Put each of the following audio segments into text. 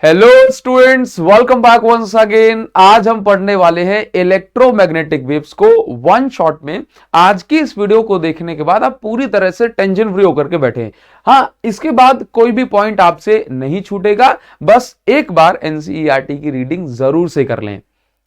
Hello students, welcome back once again. आज हम पढ़ने वाले हैं इलेक्ट्रोमैग्नेटिक वेव्स को वन शॉट में। आज की इस वीडियो को देखने के बाद आप पूरी तरह से टेंशन फ्री होकर के बैठे हैं। हाँ, इसके बाद कोई भी पॉइंट आपसे नहीं छूटेगा। बस एक बार एनसीईआरटी की रीडिंग जरूर से कर लें।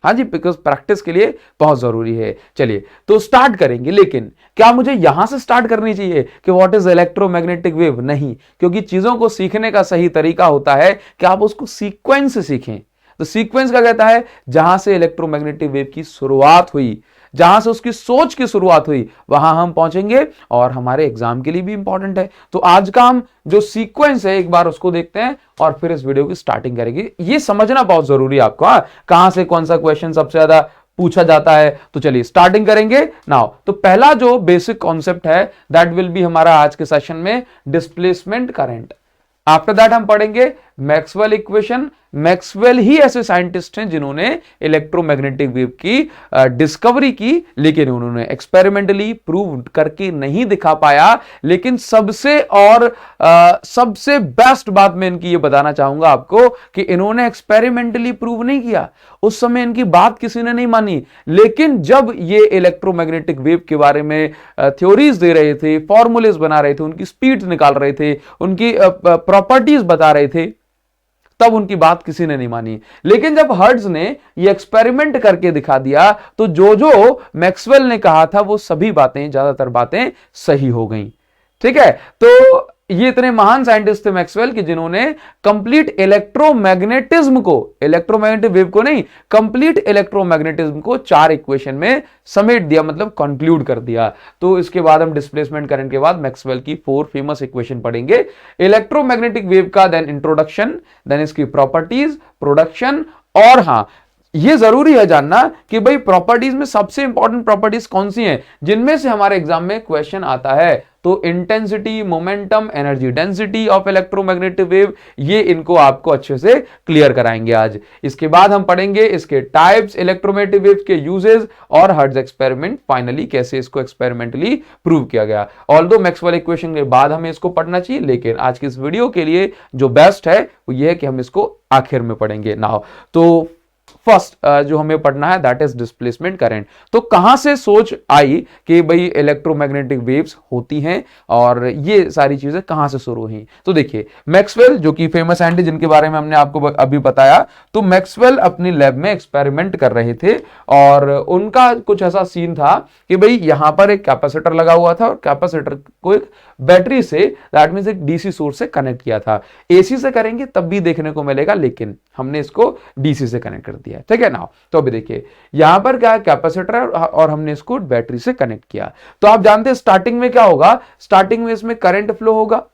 हाँ जी, बिकॉज प्रैक्टिस के लिए बहुत जरूरी है। चलिए तो स्टार्ट करेंगे, लेकिन क्या मुझे यहां से स्टार्ट करनी चाहिए कि व्हाट इज इलेक्ट्रोमैग्नेटिक वेव? नहीं, क्योंकि चीजों को सीखने का सही तरीका होता है कि आप उसको सीक्वेंस से सीखें। तो सीक्वेंस क्या कहता है? जहां से इलेक्ट्रोमैग्नेटिक वेव की शुरुआत हुई, जहां से उसकी सोच की शुरुआत हुई, वहां हम पहुंचेंगे और हमारे एग्जाम के लिए भी इंपॉर्टेंट है। तो आज का हम जो सीक्वेंस है एक बार उसको देखते हैं और फिर इस वीडियो की स्टार्टिंग करेंगे। ये समझना बहुत जरूरी है आपको, कहां से कौन सा क्वेश्चन सबसे ज्यादा पूछा जाता है। तो चलिए स्टार्टिंग करेंगे नाउ। तो पहला जो बेसिक कॉन्सेप्ट है दैट विल बी हमारा आज के सेशन में डिस्प्लेसमेंट करंट। आफ्टर दैट हम पढ़ेंगे मैक्सवेल इक्वेशन। मैक्सवेल ही ऐसे साइंटिस्ट हैं जिन्होंने इलेक्ट्रोमैग्नेटिक वेव की डिस्कवरी की, लेकिन उन्होंने एक्सपेरिमेंटली प्रूव करके नहीं दिखा पाया। लेकिन सबसे बेस्ट बात मैं इनकी ये बताना चाहूंगा आपको कि इन्होंने एक्सपेरिमेंटली प्रूव नहीं किया। उस समय इनकी बात किसी ने नहीं मानी, लेकिन जब ये इलेक्ट्रोमैग्नेटिक वेव के बारे में थ्योरीज दे रहे थे, फॉर्मूलेज बना रहे थे, उनकी स्पीड निकाल रहे थे, उनकी प्रॉपर्टीज बता रहे थे, तब उनकी बात किसी ने नहीं मानी। लेकिन जब हर्ट्ज ने ये एक्सपेरिमेंट करके दिखा दिया तो जो मैक्सवेल ने कहा था वो सभी बातें, ज्यादातर बातें सही हो गई। ठीक है, तो ये इतने महान साइंटिस्ट थे मैक्सवेल कि जिन्होंने कंप्लीट इलेक्ट्रोमैग्नेटिज्म को, इलेक्ट्रोमैग्नेटिक वेव को नहीं, कंप्लीट इलेक्ट्रोमैग्नेटिज्म को 4 इक्वेशन में समेट दिया, मतलब कंक्लूड कर दिया। तो इसके बाद हम डिस्प्लेसमेंट करंट के बाद मैक्सवेल की 4 फेमस इक्वेशन पढ़ेंगे। इलेक्ट्रोमैग्नेटिक वेव का देन इंट्रोडक्शन, देन इसकी प्रॉपर्टीज, प्रोडक्शन, और हां ये जरूरी है जानना कि भाई प्रॉपर्टीज में सबसे इंपॉर्टेंट प्रॉपर्टीज कौन सी हैं जिनमें से हमारे एग्जाम में क्वेश्चन आता है। तो intensity, momentum, energy density of electromagnetic wave, ये इनको आपको अच्छे से क्लियर कराएंगे आज। इसके बाद हम पढ़ेंगे इसके टाइप्स, इलेक्ट्रोमैग्नेटिक वेव के यूजेस और हर्ट्ज एक्सपेरिमेंट, फाइनली कैसे इसको एक्सपेरिमेंटली प्रूव किया गया। ऑल्दो मैक्सवेल इक्वेशन के बाद हमें इसको पढ़ना चाहिए, लेकिन आज की इस वीडियो के लिए जो बेस्ट है वो ये है कि हम इसको आखिर में पढ़ेंगे। नाउ तो फर्स्ट जो हमें पढ़ना है दैट इज डिस्प्लेसमेंट करंट। तो कहां से सोच आई कि भाई इलेक्ट्रोमैग्नेटिक वेव्स होती हैं और ये सारी चीजें कहां से शुरू हुई? तो देखिए, मैक्सवेल जो कि फेमस साइंटिस्ट जिनके बारे में हमने आपको अभी बताया, तो मैक्सवेल अपनी लैब में एक्सपेरिमेंट कर रहे थे और उनका कुछ ऐसा सीन था कि भाई यहां पर एक कैपेसिटर लगा हुआ था और कैपेसिटर को एक बैटरी से, दैट मींस एक डीसी सोर्स से कनेक्ट किया था। एसी से करेंगे तब भी देखने को मिलेगा, लेकिन हमने इसको डीसी से कनेक्ट कर दिया। ठीक है ना? तो अभी देखिए यहां पर क्या है, कैपेसिटर है और हमने इसको बैटरी से कनेक्ट किया। तो आप जानते हैं स्टार्टिंग में क्या होगा, स्टार्टिंग में इसमें करंट फ्लो होगा,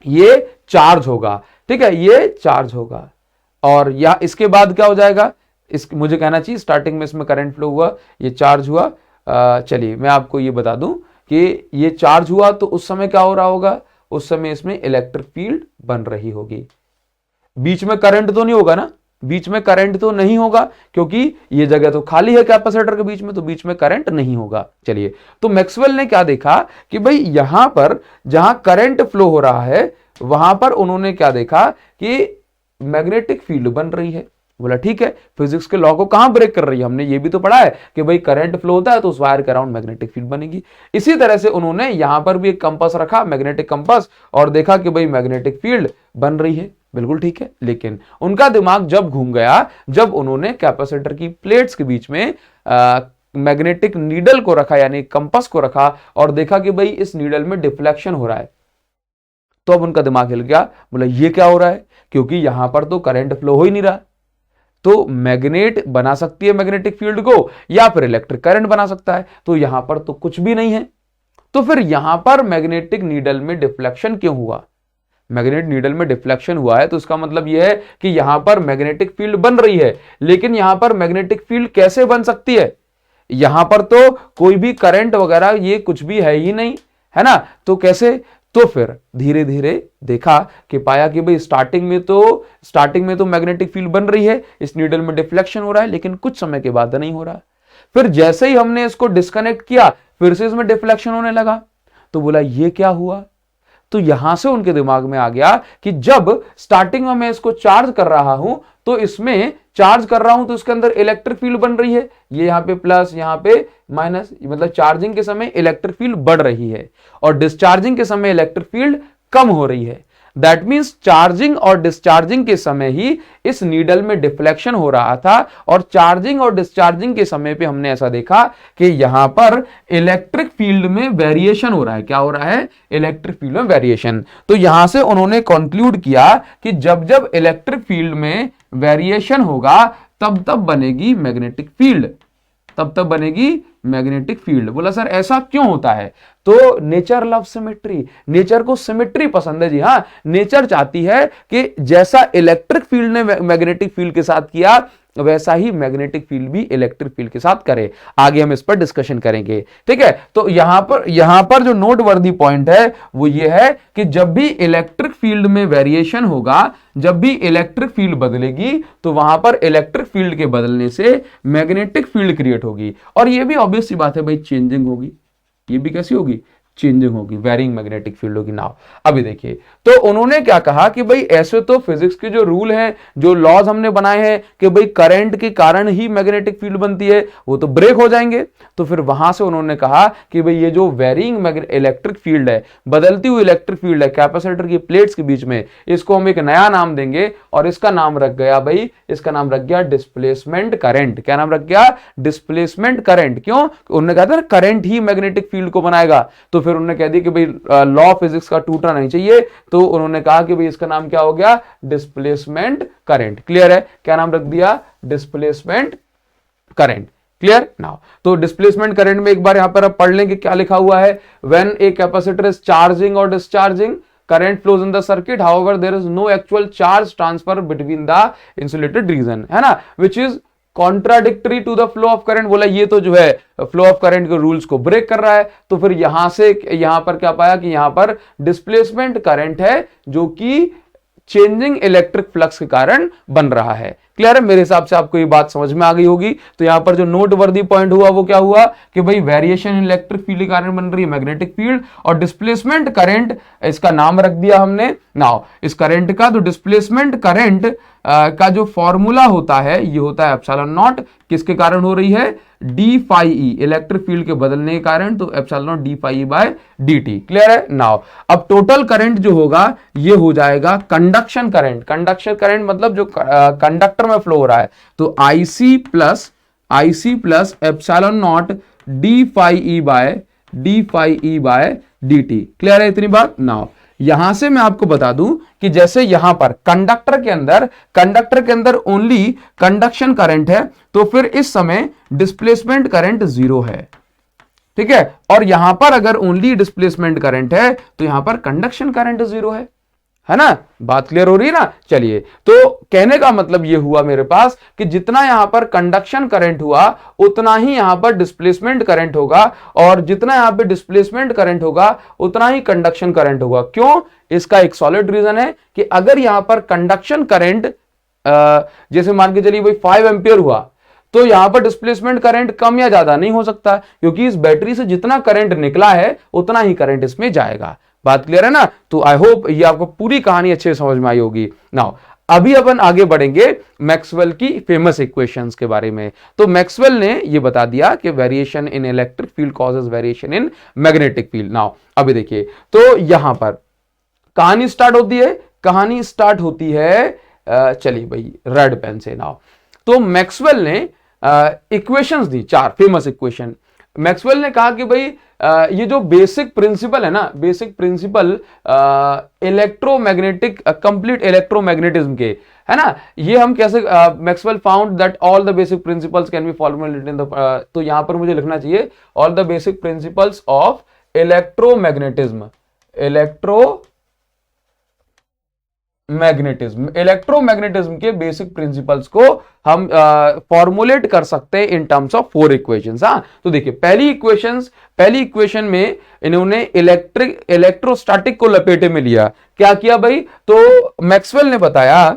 ये चार्ज होगा। ठीक है, ये चार्ज होगा और या इसके बाद क्या हो जाएगा, मुझे कहना चाहिए स्टार्टिंग में इसमें करंट फ्लो हुआ, ये चार्ज हुआ। चलिए मैं आपको ये बता दूं कि ये चार्ज हुआ तो उस समय क्या हो रहा होगा, उस समय इसमें इलेक्ट्रिक फील्ड बन रही होगी। बीच में करंट तो नहीं होगा ना, बीच में करंट तो नहीं होगा क्योंकि ये जगह तो खाली है कैपेसिटर के बीच में, तो बीच में करंट नहीं होगा। चलिए, तो मैक्सवेल ने क्या देखा कि भाई यहां पर जहां करंट फ्लो हो रहा है वहां पर उन्होंने क्या देखा कि मैग्नेटिक फील्ड बन रही है। बोला ठीक है, फिजिक्स के लॉ को कहां ब्रेक कर रही है? हमने ये भी तो पढ़ा है कि भाई करंट फ्लो होता है तो उस वायर के अराउंड मैग्नेटिक फील्ड बनेगी। इसी तरह से उन्होंने यहां पर भी एक कंपास रखा, मैग्नेटिक कंपास, और देखा कि भाई मैग्नेटिक फील्ड बन रही है। बिल्कुल ठीक है, लेकिन उनका दिमाग जब घूम गया जब उन्होंने कैपेसिटर की प्लेट्स के बीच में मैग्नेटिक नीडल को रखा, यानी कंपास को रखा, और देखा कि भाई इस नीडल में डिफ्लेक्शन हो रहा है। तो अब उनका दिमाग हिल गया, बोला ये क्या हो रहा है, क्योंकि यहां पर तो करंट फ्लो हो ही नहीं रहा। तो मैग्नेट बना सकती है मैग्नेटिक फील्ड को, या फिर इलेक्ट्रिक करंट बना सकता है, तो यहां पर तो कुछ भी नहीं है। तो फिर यहां पर मैग्नेटिक नीडल में डिफ्लेक्शन क्यों हुआ? मैग्नेट नीडल में डिफ्लेक्शन हुआ है तो इसका मतलब यह है कि यहां पर मैग्नेटिक फील्ड बन रही है, लेकिन यहां पर मैग्नेटिक फील्ड कैसे बन सकती है? यहां पर तो कोई भी करंट वगैरह ये कुछ भी है ही नहीं, है ना? तो कैसे? तो फिर धीरे धीरे देखा कि पाया कि भाई स्टार्टिंग में तो मैग्नेटिक फील्ड बन रही है, इस नीडल में डिफ्लेक्शन हो रहा है, लेकिन कुछ समय के बाद नहीं हो रहा। फिर जैसे ही हमने इसको डिस्कनेक्ट किया फिर से इसमें डिफ्लेक्शन होने लगा। तो बोला ये क्या हुआ? तो यहां से उनके दिमाग में आ गया कि जब स्टार्टिंग में मैं इसको चार्ज कर रहा हूं तो इसमें चार्ज कर रहा हूं तो इसके अंदर इलेक्ट्रिक फील्ड बन रही है, ये यहां पे प्लस यहां पे माइनस, मतलब चार्जिंग के समय इलेक्ट्रिक फील्ड बढ़ रही है और डिस्चार्जिंग के समय इलेक्ट्रिक फील्ड कम हो रही है। दैट मीन्स चार्जिंग और डिस्चार्जिंग के समय ही इस नीडल में डिफ्लेक्शन हो रहा था और चार्जिंग और डिस्चार्जिंग के समय पे हमने ऐसा देखा कि यहां पर इलेक्ट्रिक फील्ड में वेरिएशन हो रहा है। क्या हो रहा है? इलेक्ट्रिक फील्ड में वेरिएशन। तो यहां से उन्होंने कंक्लूड किया कि जब जब इलेक्ट्रिक फील्ड में वेरिएशन होगा तब तब बनेगी मैग्नेटिक फील्ड, तब तब बनेगी मैग्नेटिक फील्ड। बोला सर ऐसा क्यों होता है? तो नेचर लव सिमेट्री, नेचर को सिमेट्री पसंद है जी। हाँ, नेचर चाहती है कि जैसा इलेक्ट्रिक फील्ड ने मैग्नेटिक फील्ड के साथ किया वैसा ही मैग्नेटिक फील्ड भी इलेक्ट्रिक फील्ड के साथ करे। आगे हम इस पर डिस्कशन करेंगे, ठीक है। तो यहां पर जो नोटवर्दी पॉइंट है वो ये है कि जब भी इलेक्ट्रिक फील्ड में वेरिएशन होगा, जब भी इलेक्ट्रिक फील्ड बदलेगी तो वहां पर इलेक्ट्रिक फील्ड के बदलने से मैग्नेटिक फील्ड क्रिएट होगी और ये भी ऑब्वियस सी बात है भाई, चेंजिंग होगी। ये भी कैसी होगी? चेंजिंग होगी, वेरिंग मैग्नेटिक फील्ड होगी। नाउ अभी देखिए, तो उन्होंने क्या कहा कि भाई ऐसे तो फिजिक्स के जो रूल हैं, जो लॉज हमने बनाए हैं कि भाई करंट के कारण ही मैग्नेटिक फील्ड बनती है, वो तो ब्रेक हो जाएंगे। तो फिर वहां से उन्होंने कहा कि भाई ये जो वेरिंग इलेक्ट्रिक फील्ड है, बदलती हुई इलेक्ट्रिक फील्ड है कैपेसिटर की प्लेट्स के बीच में, इसको हम एक नया नाम देंगे और इसका नाम रख गया भाई, इसका नाम रख गया डिस्प्लेसमेंट करंट। क्या नाम रख गया? Displacement current. क्यों? उन्होंने कहा था ना करंट ही मैग्नेटिक फील्ड को बनाएगा। तो फिर उन्होंने कह दिया कि भाई लॉ ऑफ फिजिक्स का टूटना नहीं चाहिए, तो उन्होंने कहा कि भाई इसका नाम क्या हो गया? Displacement current. क्लियर है? क्या नाम रख दिया? Displacement current. क्लियर? नाउ तो डिस्प्लेसमेंट करंट में एक बार यहां पर आप पढ़ लें कि क्या लिखा हुआ है। When a capacitor is charging और discharging, current flows in the circuit, however there is no actual charge transfer between the insulated region, है ना, which is contradictory to the flow of current. बोला ये तो जो है फ्लो ऑफ करंट के rules को ब्रेक कर रहा है। तो फिर यहां से यहां पर क्या पाया कि यहां पर डिस्प्लेसमेंट करंट है जो कि चेंजिंग इलेक्ट्रिक फ्लक्स के कारण बन रहा है। क्लियर है? मेरे हिसाब से आपको ये बात समझ में आ गई होगी। तो यहां पर जो नोटवर्दी पॉइंट हुआ वो क्या हुआ कि भाई वेरिएशन इन इलेक्ट्रिक फील्ड के कारण बन रही है मैग्नेटिक फील्ड, और डिस्प्लेसमेंट करंट इसका नाम रख दिया हमने। नाउ इस करंट का, तो डिस्प्लेसमेंट करंट का जो फॉर्मूला होता है ये होता है एप्सिलॉन नॉट। किसके कारण हो रही है? D phi E, electric field के बदलने के कारण, तो epsilon nought d phi E by d t. Clear है? नाउ अब टोटल करंट जो होगा ये हो जाएगा कंडक्शन करंट। कंडक्शन करंट मतलब जो कंडक्टर में फ्लो हो रहा है, तो IC plus epsilon nought d phi E by d t. Clear है इतनी बात? नाउ यहां से मैं आपको बता दूं कि जैसे यहां पर कंडक्टर के अंदर ओनली कंडक्शन करंट है, तो फिर इस समय डिस्प्लेसमेंट करंट 0 है। ठीक है? और यहां पर अगर ओनली डिस्प्लेसमेंट करंट है तो यहां पर कंडक्शन करंट 0 है ना। बात क्लियर हो रही है ना? चलिए, तो कहने का मतलब यह हुआ मेरे पास कि जितना यहां पर कंडक्शन करंट हुआ उतना ही यहां पर डिस्प्लेसमेंट करंट होगा, और जितना यहां पे डिस्प्लेसमेंट करंट होगा उतना ही कंडक्शन करंट होगा। क्यों? इसका एक सॉलिड रीजन है कि अगर यहां पर कंडक्शन करंट जैसे मान के चलिए भाई 5 एम्पियर हुआ, तो यहां पर डिस्प्लेसमेंट करंट कम या ज्यादा नहीं हो सकता, क्योंकि इस बैटरी से जितना करंट निकला है उतना ही करंट इसमें जाएगा। बात क्लियर है ना? तो आई होप ये आपको पूरी कहानी अच्छे से समझ में आई होगी। नाउ अभी अपन आगे बढ़ेंगे मैक्सवेल की फेमस इक्वेशंस के बारे में। तो मैक्सवेल ने ये बता दिया कि variation in electric field causes variation in magnetic field. Now अभी देखिए, तो यहां पर कहानी स्टार्ट होती है चलिए भाई रेड पेन से। नाउ तो मैक्सवेल ने इक्वेशंस दी, 4 फेमस इक्वेशन। मैक्सवेल ने कहा कि भाई ये जो बेसिक प्रिंसिपल है ना, basic principle electromagnetic complete electromagnetism के, है ना, ये हम कैसे Maxwell found that all the basic principles can be formulated in the, तो यहां पर मुझे लिखना चाहिए all the basic principles of electromagnetism के बेसिक प्रिंसिपल्स को हम फॉर्मुलेट कर सकते हैं इन टर्म्स ऑफ 4 इक्वेशंस। हाँ, तो देखिए पहली इक्वेशन में इन्होंने इलेक्ट्रोस्टैटिक को लपेटे में लिया। क्या किया भाई? तो मैक्सवेल ने बताया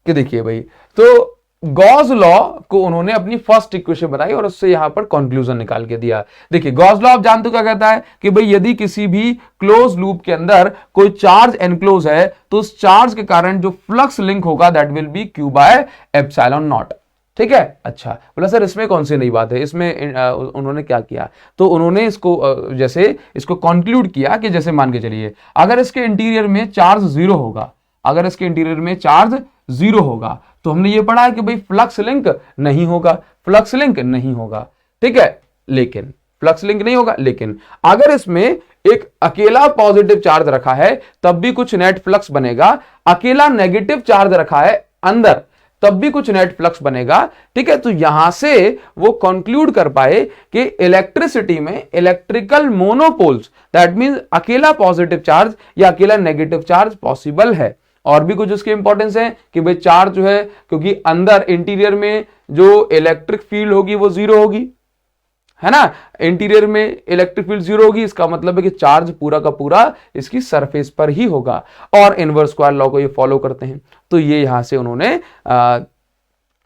कि देखिए भाई, तो गॉस लॉ को उन्होंने अपनी फर्स्ट इक्वेशन बनाई और उससे यहां पर कंक्लूजन निकाल के दिया। देखिए गॉस लॉ आप जानते हो क्या कहता है कि भाई यदि किसी भी क्लोज लूप के अंदर कोई चार्ज एनक्लोज है तो उस चार्ज के कारण जो फ्लक्स लिंक होगा that will B Q by epsilon not. ठीक है, अच्छा बोला सर इसमें कौन सी नई बात है, इसमें उन्होंने क्या किया, तो उन्होंने इसको जैसे इसको कंक्लूड किया कि जैसे मान के चलिए अगर इसके इंटीरियर में चार्ज जीरो होगा, अगर इसके इंटीरियर में चार्ज जीरो होगा तो हमने ये पढ़ा है कि भाई फ्लक्स लिंक नहीं होगा, फ्लक्स लिंक नहीं होगा। ठीक है, लेकिन फ्लक्स लिंक नहीं होगा, लेकिन अगर इसमें एक अकेला पॉजिटिव चार्ज रखा है तब भी कुछ नेट फ्लक्स बनेगा, अकेला नेगेटिव चार्ज रखा है अंदर तब भी कुछ नेट फ्लक्स बनेगा। ठीक है, तो यहां से वो कंक्लूड कर पाए कि इलेक्ट्रिसिटी में इलेक्ट्रिकल मोनोपोल्स दैट मींस अकेला पॉजिटिव चार्ज या अकेला नेगेटिव चार्ज पॉसिबल है। और भी कुछ उसके इंपॉर्टेंस है कि भाई चार्ज जो है क्योंकि अंदर इंटीरियर में जो इलेक्ट्रिक फील्ड होगी वो जीरो होगी, है ना, इंटीरियर में इलेक्ट्रिक फील्ड जीरो होगी, इसका मतलब है कि चार्ज पूरा का पूरा इसकी सरफेस पर ही होगा और इनवर्स स्क्वायर लॉ को ये फॉलो करते हैं। तो ये यहां से उन्होंने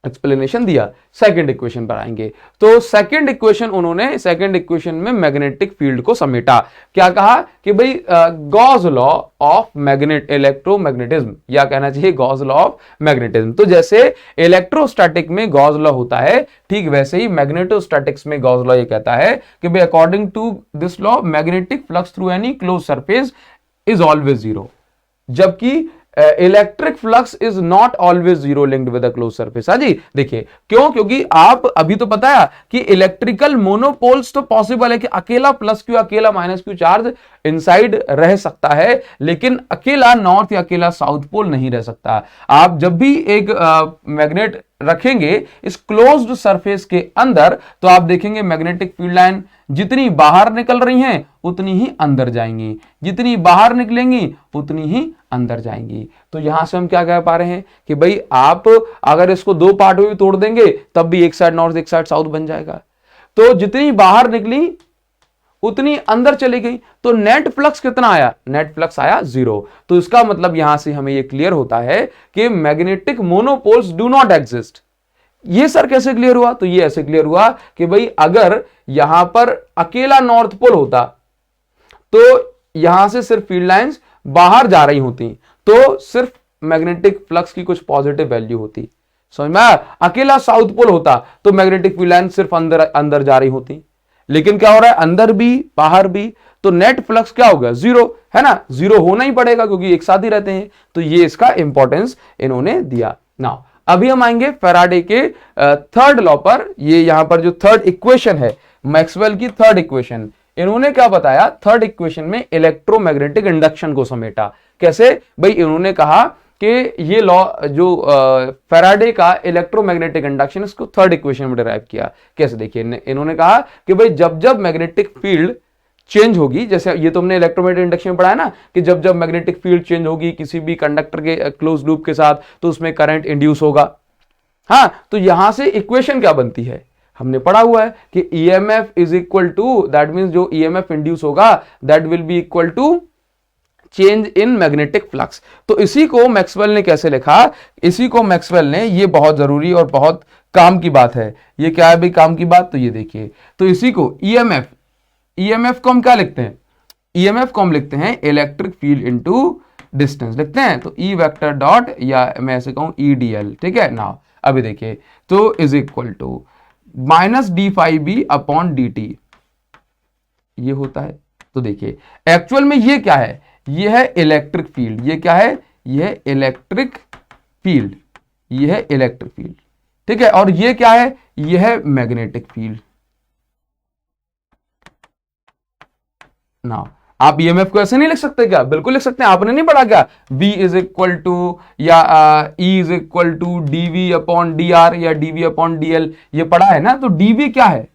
एक्सप्लेनेशन दिया। सेकंड इक्वेशन पर आएंगे तो सेकंड इक्वेशन उन्होंने सेकंड इक्वेशन में मैग्नेटिक फील्ड को समेटा, क्या कहा कि भाई Gauss law of magnet electromagnetism, या कहना चाहिए गॉस लॉ ऑफ मैग्नेटिज्म। तो जैसे इलेक्ट्रोस्टैटिक में गॉस लॉ होता है ठीक वैसे ही मैग्नेटोस्टैटिक्स में गॉस लॉ ये कहता है कि भाई according to this law magnetic flux through any close surface is always zero, जबकि electric flux is not always zero linked with a close surface. हाँ जी, देखिए क्यों, क्योंकि आप अभी तो पता है कि इलेक्ट्रिकल मोनोपोल्स तो पॉसिबल है कि अकेला प्लस क्यू अकेला माइनस क्यू चार्ज इनसाइड रह सकता है, लेकिन अकेला नॉर्थ या अकेला साउथ पोल नहीं रह सकता। आप जब भी एक मैग्नेट रखेंगे इस क्लोज्ड सरफेस के अंदर तो आप देखेंगे मैग्नेटिक फील्ड लाइन जितनी बाहर निकल रही हैं उतनी ही अंदर जाएंगी, जितनी बाहर निकलेंगी उतनी ही अंदर जाएंगी। तो यहां से हम क्या कह पा रहे हैं कि भाई आप अगर इसको दो पार्ट में भी तोड़ देंगे तब भी एक साइड नॉर्थ एक साइड साउथ बन जाएगा। तो जितनी बाहर निकली उतनी अंदर चली गई, तो नेट फ्लक्स कितना आया, नेट फ्लक्स आया जीरो। तो इसका मतलब यहां से हमें यह क्लियर होता है कि magnetic monopoles do not exist. ये सर कैसे क्लियर हुआ, तो ये ऐसे क्लियर हुआ कि भाई अगर यहां पर अकेला नॉर्थ पोल होता तो यहां से सिर्फ फील्ड लाइंस बाहर जा रही होती तो सिर्फ मैग्नेटिक फ्लक्स की कुछ पॉजिटिव वैल्यू होती, समझ में आया। अकेला साउथ पोल होता तो मैग्नेटिक फील्ड लाइन सिर्फ अंदर अंदर जा रही होती, लेकिन क्या हो रहा है अंदर भी बाहर भी, तो नेट फ्लक्स क्या होगा जीरो, है ना, जीरो होना ही पड़ेगा क्योंकि एक साथ ही रहते हैं। तो ये इसका इंपॉर्टेंस इन्होंने दिया। नाउ अभी हम आएंगे फैराडे के थर्ड लॉ पर। ये यहां पर जो थर्ड इक्वेशन है मैक्सवेल की थर्ड इक्वेशन, इन्होंने क्या बताया, थर्ड इक्वेशन में इलेक्ट्रोमैग्नेटिक इंडक्शन को समेटा। कैसे भाई, इन्होंने कहा कि ये लॉ जो फैराडे का इलेक्ट्रोमैग्नेटिक इंडक्शन इसको थर्ड इक्वेशन में डिराइव किया। कैसे, देखिए इन्होंने कहा कि भाई जब जब मैग्नेटिक फील्ड चेंज होगी, जैसे ये तुमने इलेक्ट्रोमैग्नेटिक इंडक्शन में पढ़ा है ना कि जब जब मैग्नेटिक फील्ड चेंज होगी किसी भी कंडक्टर के क्लोज लूप के साथ तो उसमें करंट इंड्यूस होगा। हाँ, तो यहां से इक्वेशन क्या बनती है, हमने पढ़ा हुआ है कि EMF is equal to, that means जो ईएमएफ इंड्यूस होगा that will be equal to change in magnetic flux. तो इसी को मैक्सवेल ने कैसे लिखा, इसी को मैक्सवेल ने, ये बहुत जरूरी और बहुत काम की बात है। ये क्या है भाई काम की बात, तो ये देखिए, तो इसी को ईएमएफ, ईएमएफ को हम क्या लिखते हैं, ईएमएफ को हम लिखते हैं इलेक्ट्रिक फील्ड इनटू डिस्टेंस लिखते हैं, तो ई वेक्टर डॉट, या मैं ऐसे कहूं ईडीएल। ठीक है ना, अभी देखिए तो is equal to minus d phi B upon d t, ये होता है। तो देखिए एक्चुअल में ये क्या है, ये है इलेक्ट्रिक फील्ड, ये क्या है, ये है इलेक्ट्रिक फील्ड, ये है इलेक्ट्रिक फील्ड। ठीक है, और ये क्या है, ये है मैग्नेटिक फील्ड। ना आप ईएमएफ को ऐसे नहीं लिख सकते क्या, बिल्कुल लिख सकते हैं, आपने नहीं पढ़ा क्या, V इज इक्वल टू या E is equal to dV upon dr या dV अपॉन dl, ये पढ़ा है ना। तो dV क्या है,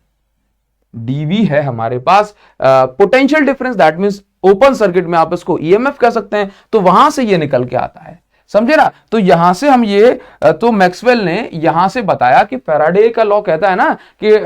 dV है हमारे पास potential difference, that means open circuit में आप इसको ईएमएफ कह सकते हैं। तो वहां से ये निकल के आता है, समझे ना। तो यहां से हम ये, तो मैक्सवेल ने यहां से बताया कि फैराडे का लॉ कहता है ना कि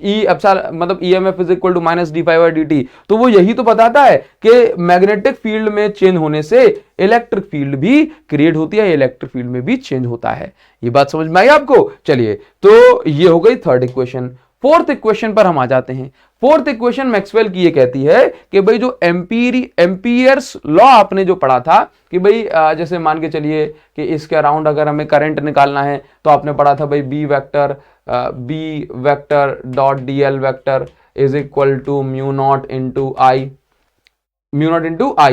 मतलब EMF is equal to minus d∅dt, तो वो यही तो बताता है कि मैग्नेटिक फील्ड में चेंज होने से इलेक्ट्रिक फील्ड भी क्रिएट होती है, इलेक्ट्रिक फील्ड में भी चेंज होता है। ये बात समझ में आई आपको? चलिए, तो ये हो गई थर्ड इक्वेशन। फोर्थ इक्वेशन पर हम आ जाते हैं। फोर्थ इक्वेशन मैक्सवेल की ये कहती है कि भाई जो एम्पियर्स लॉ आपने जो पढ़ा था कि भाई जैसे मान के चलिए कि इसके अराउंड अगर हमें करंट निकालना है तो आपने पढ़ा था भाई B vector dot dl vector is equal to mu naught into I,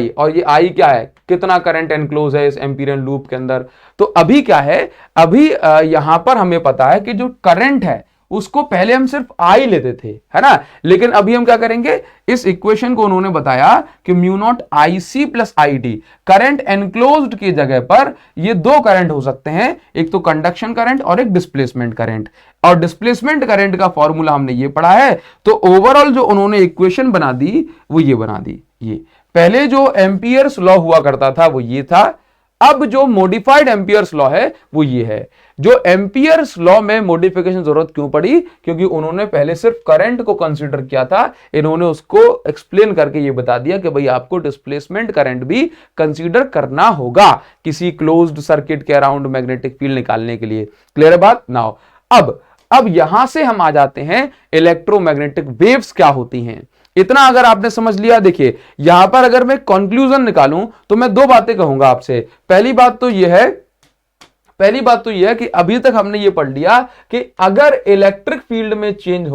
और ये आई क्या है, कितना करंट एनक्लोज है इस एम्पीरियन लूप के अंदर। तो अभी क्या है, अभी यहां पर हमें पता है कि जो करंट है उसको पहले हम सिर्फ आई लेते थे, है ना, लेकिन अभी हम क्या करेंगे, इस इक्वेशन को उन्होंने बताया कि mu nought I C plus I D, current enclosed की जगह पर ये दो करंट हो सकते हैं, एक तो कंडक्शन करंट और एक डिस्प्लेसमेंट करंट। और डिस्प्लेसमेंट करंट का फॉर्मूला हमने ये पढ़ा है। तो ओवरऑल जो उन्होंने इक्वेशन बना दी वो ये बना दी। ये पहले जो एम्पियर्स लॉ हुआ करता था वो ये था, अब जो मॉडिफाइड एम्पियर्स लॉ है वो ये है। जो एम्पियर्स लॉ में मॉडिफिकेशन जरूरत क्यों पड़ी, क्योंकि उन्होंने पहले सिर्फ करंट को कंसीडर किया था, इन्होंने उसको एक्सप्लेन करके ये बता दिया कि भाई आपको डिस्प्लेसमेंट करंट भी कंसीडर करना होगा किसी क्लोज्ड सर्किट के अराउंड मैग्नेटिक फील्ड निकालने के लिए। क्लियर है बात? नाउ अब यहां से हम आ जाते हैं इलेक्ट्रोमैग्नेटिक वेव्स क्या होती हैं। इतना अगर आपने समझ लिया, देखिए यहां पर अगर मैं कंक्लूजन निकालूं तो मैं दो बातें कहूंगा आपसे। पहली बात तो यह है कि अभी तक हमने यह पढ़ लिया कि अगर इलेक्ट्रिक फील्ड में चेंज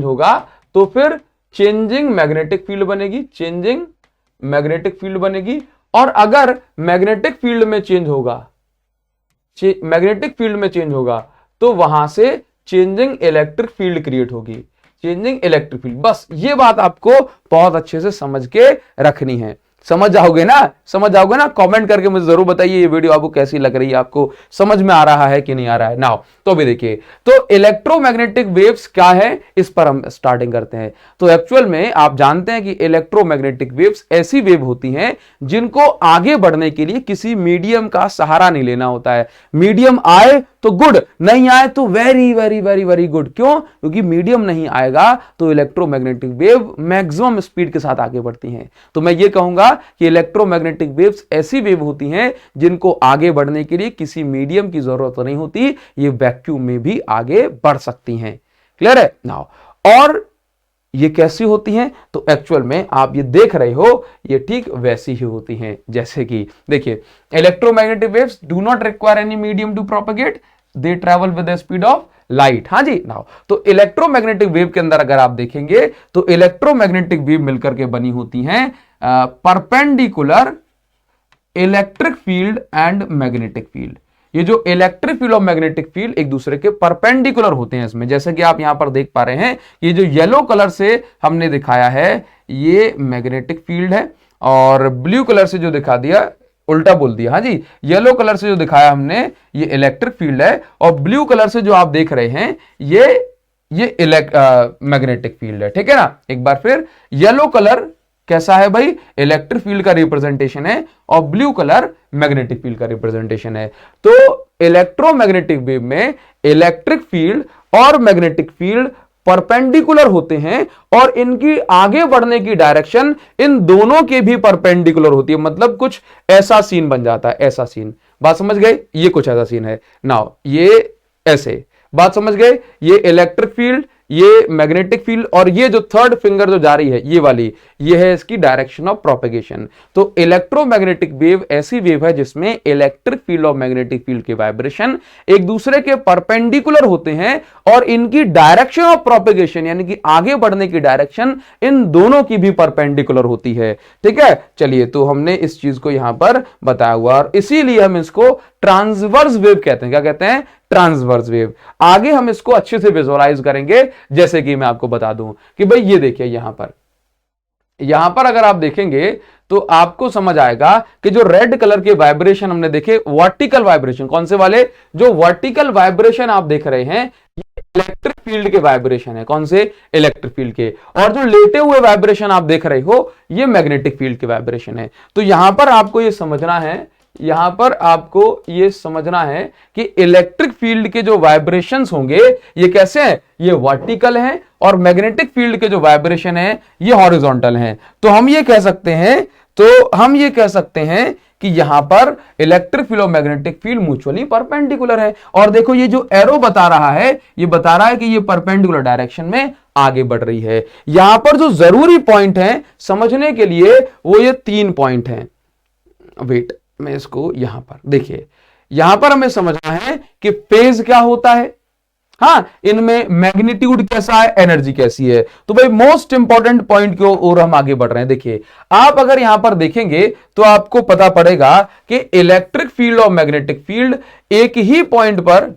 होगा, तो फिर चेंजिंग मैग्नेटिक फील्ड बनेगी, और अगर मैग्नेटिक फील्ड में चेंज होगा तो वहां से चेंजिंग इलेक्ट्रिक फील्ड क्रिएट होगी, बस ये बात आपको बहुत अच्छे से समझ के रखनी है। समझ जाओगे ना? कमेंट करके मुझे जरूर बताइए ये वीडियो आपको कैसी लग रही है, आपको समझ में आ रहा है कि नहीं आ रहा है। नाउ तो अभी देखिए, तो इलेक्ट्रोमैग्नेटिक वेव्स क्या है, इस पर हम स्टार्टिंग करते हैं। तो एक्चुअल में आप जानते हैं कि इलेक्ट्रोमैग्नेटिक वेव्स ऐसी वेव होती हैं जिनको आगे बढ़ने के लिए किसी मीडियम का सहारा नहीं लेना होता है। मीडियम आए तो गुड, नहीं आए तो very very very very good. क्यों? क्योंकि मीडियम नहीं आएगा तो इलेक्ट्रोमैग्नेटिक वेव मैक्सिमम स्पीड के साथ आगे बढ़ती हैं। तो मैं ये कहूंगा कि इलेक्ट्रोमैग्नेटिक वेव्स ऐसी वेव होती हैं जिनको आगे बढ़ने के लिए किसी मीडियम की जरूरत नहीं होती, ये वैक्यूम में भी आगे बढ़ सकती हैं। क्लियर है? नाउ और ये कैसी होती हैं? तो एक्चुअल में आप ये देख रहे हो, ये ठीक वैसी ही होती हैं जैसे कि देखिए, electromagnetic waves do not require any medium to propagate, they travel with the speed of light. हाँ जी। नाउ तो इलेक्ट्रोमैग्नेटिक वेव के अंदर अगर आप देखेंगे तो इलेक्ट्रोमैग्नेटिक वेव मिलकर के बनी होती हैं perpendicular electric field and magnetic field. ये जो इलेक्ट्रिक फील्ड और मैग्नेटिक फील्ड एक दूसरे के परपेंडिकुलर होते हैं इसमें, जैसे कि आप यहां पर देख पा रहे हैं, ये जो येलो कलर से हमने दिखाया है ये मैग्नेटिक फील्ड है, और ब्लू कलर से जो दिखा दिया, उल्टा बोल दिया, हाँ जी, येलो कलर से जो दिखाया हमने ये इलेक्ट्रिक फील्ड है, और ब्लू कलर से जो आप देख रहे हैं ये मैग्नेटिक फील्ड है। ठीक है ना? एक बार फिर, येलो कलर कैसा है भाई, इलेक्ट्रिक फील्ड का रिप्रेजेंटेशन है, और ब्लू कलर मैग्नेटिक फील्ड का रिप्रेजेंटेशन है। तो इलेक्ट्रोमैग्नेटिक वेव में इलेक्ट्रिक फील्ड और मैग्नेटिक फील्ड परपेंडिकुलर होते हैं, और इनकी आगे बढ़ने की डायरेक्शन इन दोनों के भी परपेंडिकुलर होती है। मतलब कुछ ऐसा सीन बन जाता है, ऐसा सीन। बात समझ गए? ये कुछ ऐसा सीन है। नाउ ये ऐसे, बात समझ गए? ये इलेक्ट्रिक फील्ड, ये मैग्नेटिक फील्ड, और ये जो थर्ड फिंगर जो जा रही है ये वाली, ये है इसकी डायरेक्शन ऑफ प्रोपेगेशन। तो इलेक्ट्रोमैग्नेटिक वेव ऐसी वेव है जिसमें इलेक्ट्रिक फील्ड और मैग्नेटिक फील्ड के वाइब्रेशन एक दूसरे के परपेंडिकुलर होते हैं, और इनकी डायरेक्शन ऑफ प्रोपेगेशन यानी कि आगे बढ़ने की डायरेक्शन इन दोनों की भी परपेंडिकुलर होती है। ठीक है? चलिए, तो हमने इस चीज को यहां पर बताया हुआ, और इसीलिए हम इसको ट्रांसवर्स वेव कहते हैं। क्या कहते हैं? Transverse wave. आगे हम इसको अच्छे से विजुअलाइज करेंगे, जैसे कि मैं आपको बता दूं कि भाई ये देखिए, यहां पर अगर आप देखेंगे तो आपको समझ आएगा कि जो रेड कलर के वाइब्रेशन हमने देखे, वर्टिकल वाइब्रेशन, कौन से वाले? जो वर्टिकल वाइब्रेशन आप देख रहे हैं ये इलेक्ट्रिक फील्ड के वाइब्रेशन है। कौन से? इलेक्ट्रिक फील्ड के। और जो लेटे हुए वाइब्रेशन आप देख रहे हो ये मैग्नेटिक फील्ड के वाइब्रेशन है। तो यहां पर आपको ये समझना है यहां पर आपको ये समझना है कि इलेक्ट्रिक फील्ड के जो वाइब्रेशंस होंगे ये कैसे हैं, ये वर्टिकल हैं, और मैग्नेटिक फील्ड के जो वाइब्रेशन है ये हॉरिजॉन्टल हैं। तो हम ये कह सकते हैं कि यहां पर इलेक्ट्रिक फील्ड और मैग्नेटिक फील्ड म्यूचुअली परपेंडिकुलर है। और देखो ये जो एरो बता रहा है, ये बता रहा है कि ये परपेंडिकुलर डायरेक्शन में आगे बढ़ रही है। यहां पर जो जरूरी पॉइंट है समझने के लिए वो ये 3 पॉइंट हैं। वेट, मैं इसको यहां पर देखिए, यहां पर हमें समझना है कि फेज क्या होता है, हाँ, इनमें मैग्नीट्यूड कैसा है, एनर्जी कैसी है। तो भाई मोस्ट इंपॉर्टेंट पॉइंट की ओर हम आगे बढ़ रहे हैं। देखिए, आप अगर यहां पर देखेंगे तो आपको पता पड़ेगा कि इलेक्ट्रिक फील्ड और मैग्नेटिक फील्ड एक ही पॉइंट पर,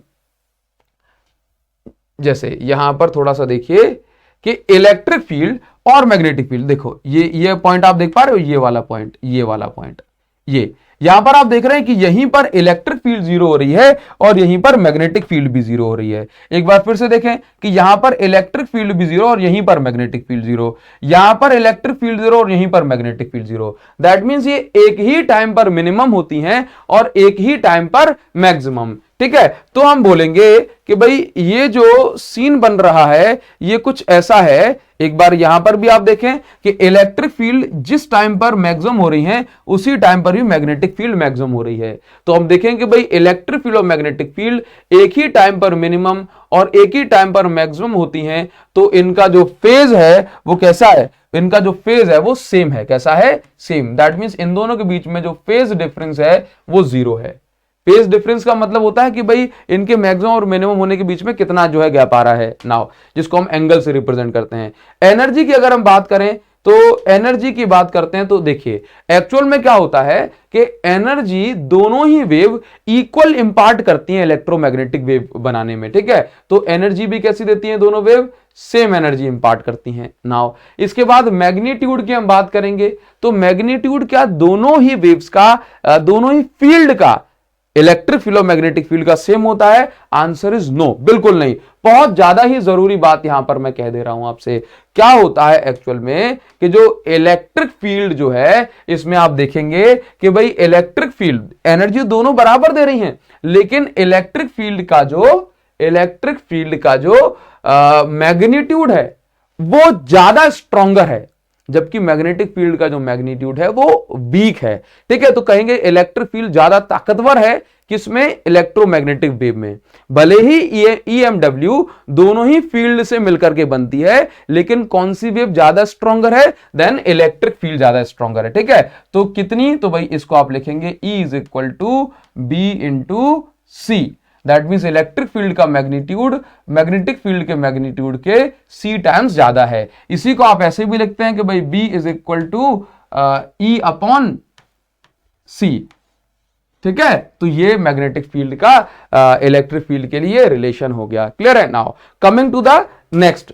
जैसे यहां पर थोड़ा सा देखिए कि इलेक्ट्रिक फील्ड और मैग्नेटिक फील्ड, देखो ये पॉइंट आप देख पा रहे हो, ये वाला पॉइंट, ये वाला पॉइंट, ये यहां पर आप देख रहे हैं कि यहीं पर इलेक्ट्रिक फील्ड जीरो हो रही है और यहीं पर मैग्नेटिक फील्ड भी जीरो हो रही है। एक बार फिर से देखें कि यहां पर इलेक्ट्रिक फील्ड भी जीरो और यहीं पर मैग्नेटिक फील्ड जीरो, यहां पर इलेक्ट्रिक फील्ड जीरो और यहीं पर magnetic field zero. That means ये एक ही टाइम पर मिनिमम होती हैं और एक ही टाइम पर मैक्सिमम। ठीक है, तो हम बोलेंगे कि भाई ये जो सीन बन रहा है ये कुछ ऐसा है। एक बार यहां पर भी आप देखें कि इलेक्ट्रिक फील्ड जिस टाइम पर मैक्सिमम हो रही है उसी टाइम पर भी मैग्नेटिक फील्ड मैक्सिमम हो रही है। तो हम देखें कि भाई इलेक्ट्रिक फील्ड और मैग्नेटिक फील्ड एक ही टाइम पर मिनिमम और एक ही टाइम पर मैक्सिमम होती हैं, तो इनका जो फेज है वो कैसा है, इनका जो फेज है वो सेम है। कैसा है, सेम। दैट मींस इन दोनों के बीच में जो फेज डिफरेंस है वो जीरो है। फेज डिफरेंस का मतलब होता है कि भाई इनके मैक्सिमम और मिनिमम होने के बीच में कितना जो है गैप आ रहा है नाउ, जिसको हम एंगल से रिप्रेजेंट करते हैं। एनर्जी की अगर हम बात करें तो एनर्जी की बात करते हैं तो देखिए एक्चुअल में क्या होता है कि एनर्जी दोनों ही वेव इक्वल इंपार्ट करती हैं इलेक्ट्रोमैग्नेटिक वेव बनाने में। ठीक है, तो एनर्जी भी कैसी देती हैं दोनों वेव, सेम एनर्जी इंपार्ट करती हैं। नाउ इसके बाद मैग्नीट्यूड की हम बात करेंगे तो मैग्नीट्यूड क्या दोनों ही वेव्स का, दोनों ही फील्ड का, इलेक्ट्रिक फील्ड और मैग्नेटिक फील्ड का सेम होता है? आंसर इज नो, बिल्कुल नहीं। बहुत ज्यादा ही जरूरी बात यहां पर मैं कह दे रहा हूं आपसे। क्या होता है एक्चुअल में कि जो इलेक्ट्रिक फील्ड जो है इसमें आप देखेंगे कि भाई इलेक्ट्रिक फील्ड एनर्जी दोनों बराबर दे रही हैं, लेकिन इलेक्ट्रिक फील्ड का जो मैग्नीट्यूड है वो ज्यादा स्ट्रॉन्गर है, जबकि मैग्नेटिक फील्ड का जो मैग्नीट्यूड है वो वीक है। ठीक है, तो कहेंगे इलेक्ट्रिक फील्ड ज्यादा ताकतवर है किसमें, इलेक्ट्रोमैग्नेटिक वेव में। भले ही ईएमडब्ल्यू दोनों ही फील्ड से मिलकर के बनती है, लेकिन कौन सी वेव ज्यादा स्ट्रॉन्गर है, देन इलेक्ट्रिक फील्ड ज्यादा स्ट्रॉन्गर है। ठीक है, तो कितनी, तो भाई इसको आप लिखेंगे E is equal to B into c. That means electric field का मैग्नीट्यूड मैग्नेटिक फील्ड के मैग्नीट्यूड के सी टाइम्स ज्यादा है। इसी को आप ऐसे भी लिखते हैं कि भाई B is equal to E upon C. ठीक है, तो ये मैग्नेटिक फील्ड का इलेक्ट्रिक फील्ड के लिए रिलेशन हो गया। क्लियर है? Now coming to the next,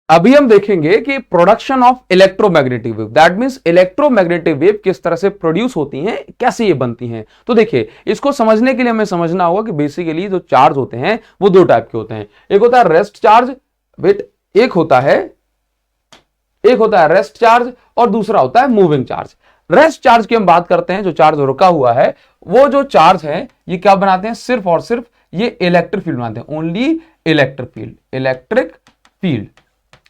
अभी हम देखेंगे कि production of electromagnetic wave, that means electromagnetic wave किस तरह से प्रोड्यूस होती हैं, कैसे ये बनती हैं। तो देखिए इसको समझने के लिए हमें समझना होगा कि बेसिकली जो चार्ज होते हैं वो दो टाइप के होते हैं। एक होता है रेस्ट चार्ज, एक होता है रेस्ट चार्ज और दूसरा होता है मूविंग चार्ज। रेस्ट चार्ज की हम बात करते हैं, जो चार्ज रुका हुआ है, वो जो चार्ज है ये क्या बनाते हैं, सिर्फ और सिर्फ ये इलेक्ट्रिक फील्ड बनाते हैं, ओनली इलेक्ट्रिक फील्ड।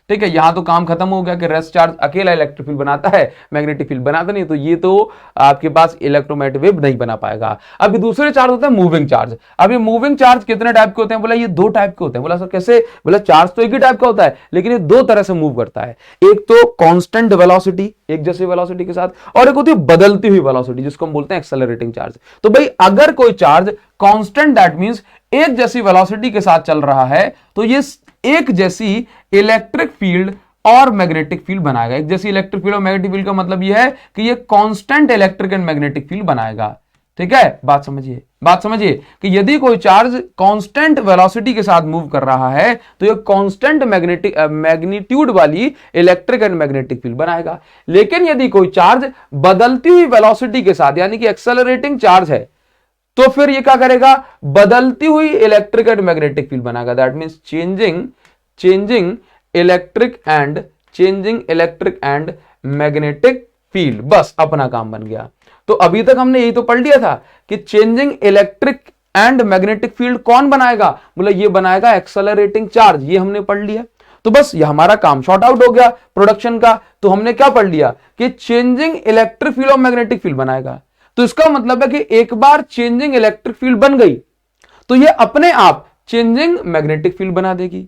ठीक है, यहां तो काम खत्म हो गया कि रेस्ट चार्ज अकेला इलेक्ट्रिक फील्ड बनाता है, मैग्नेटिक फील्ड बनाता नहीं, तो ये तो आपके पास इलेक्ट्रोमैग्नेटिक वेव नहीं बना पाएगा। अभी दूसरे चार्ज होता है मूविंग चार्ज। अब ये मूविंग चार्ज कितने टाइप के होते हैं, बोला ये दो टाइप के होते हैं। बोला सर कैसे, बोला चार्ज तो एक ही टाइप का होता है लेकिन ये दो तरह से मूव करता है। एक तो कांस्टेंट वेलोसिटी, एक जैसी वेलोसिटी के साथ, और एक होती है बदलती हुई वेलोसिटी जिसको हम बोलते हैं एक्सेलरेटिंग चार्ज। तो भाई अगर कोई चार्ज कांस्टेंट दैट मींस एक जैसी वेलोसिटी के साथ चल रहा है तो ये एक जैसी इलेक्ट्रिक फील्ड और मैग्नेटिक फील्ड बनाएगा। एक जैसी इलेक्ट्रिक फील्ड और मैग्नेटिक फील्ड का मतलब यह है कि ये constant electric and magnetic field बनाएगा। ठीक है, बात समझिए कि यदि कोई चार्ज कांस्टेंट वेलोसिटी के साथ मूव कर रहा है तो ये कांस्टेंट मैग्नीट्यूड वाली इलेक्ट्रिक एंड मैग्नेटिक फील्ड बनाएगा। लेकिन यदि कोई चार्ज बदलती हुई वेलोसिटी के साथ यानी कि एक्सेलरेटिंग चार्ज है तो फिर ये क्या करेगा, बदलती हुई इलेक्ट्रिक एंड मैग्नेटिक फील्ड बनाएगा। That means changing electric and magnetic field, बस अपना काम बन गया। तो अभी तक हमने यही तो पढ़ लिया था कि changing electric and magnetic field कौन बनाएगा, बोला ये बनाएगा एक्सेलरेटिंग चार्ज, ये हमने पढ़ लिया। तो बस ये हमारा काम शॉर्ट आउट हो गया प्रोडक्शन का। तो हमने क्या पढ़ लिया कि चेंजिंग इलेक्ट्रिक फील्ड और मैग्नेटिक फील्ड बनाएगा। तो इसका मतलब है कि एक बार चेंजिंग इलेक्ट्रिक फील्ड बन गई तो ये अपने आप चेंजिंग मैग्नेटिक फील्ड बना देगी,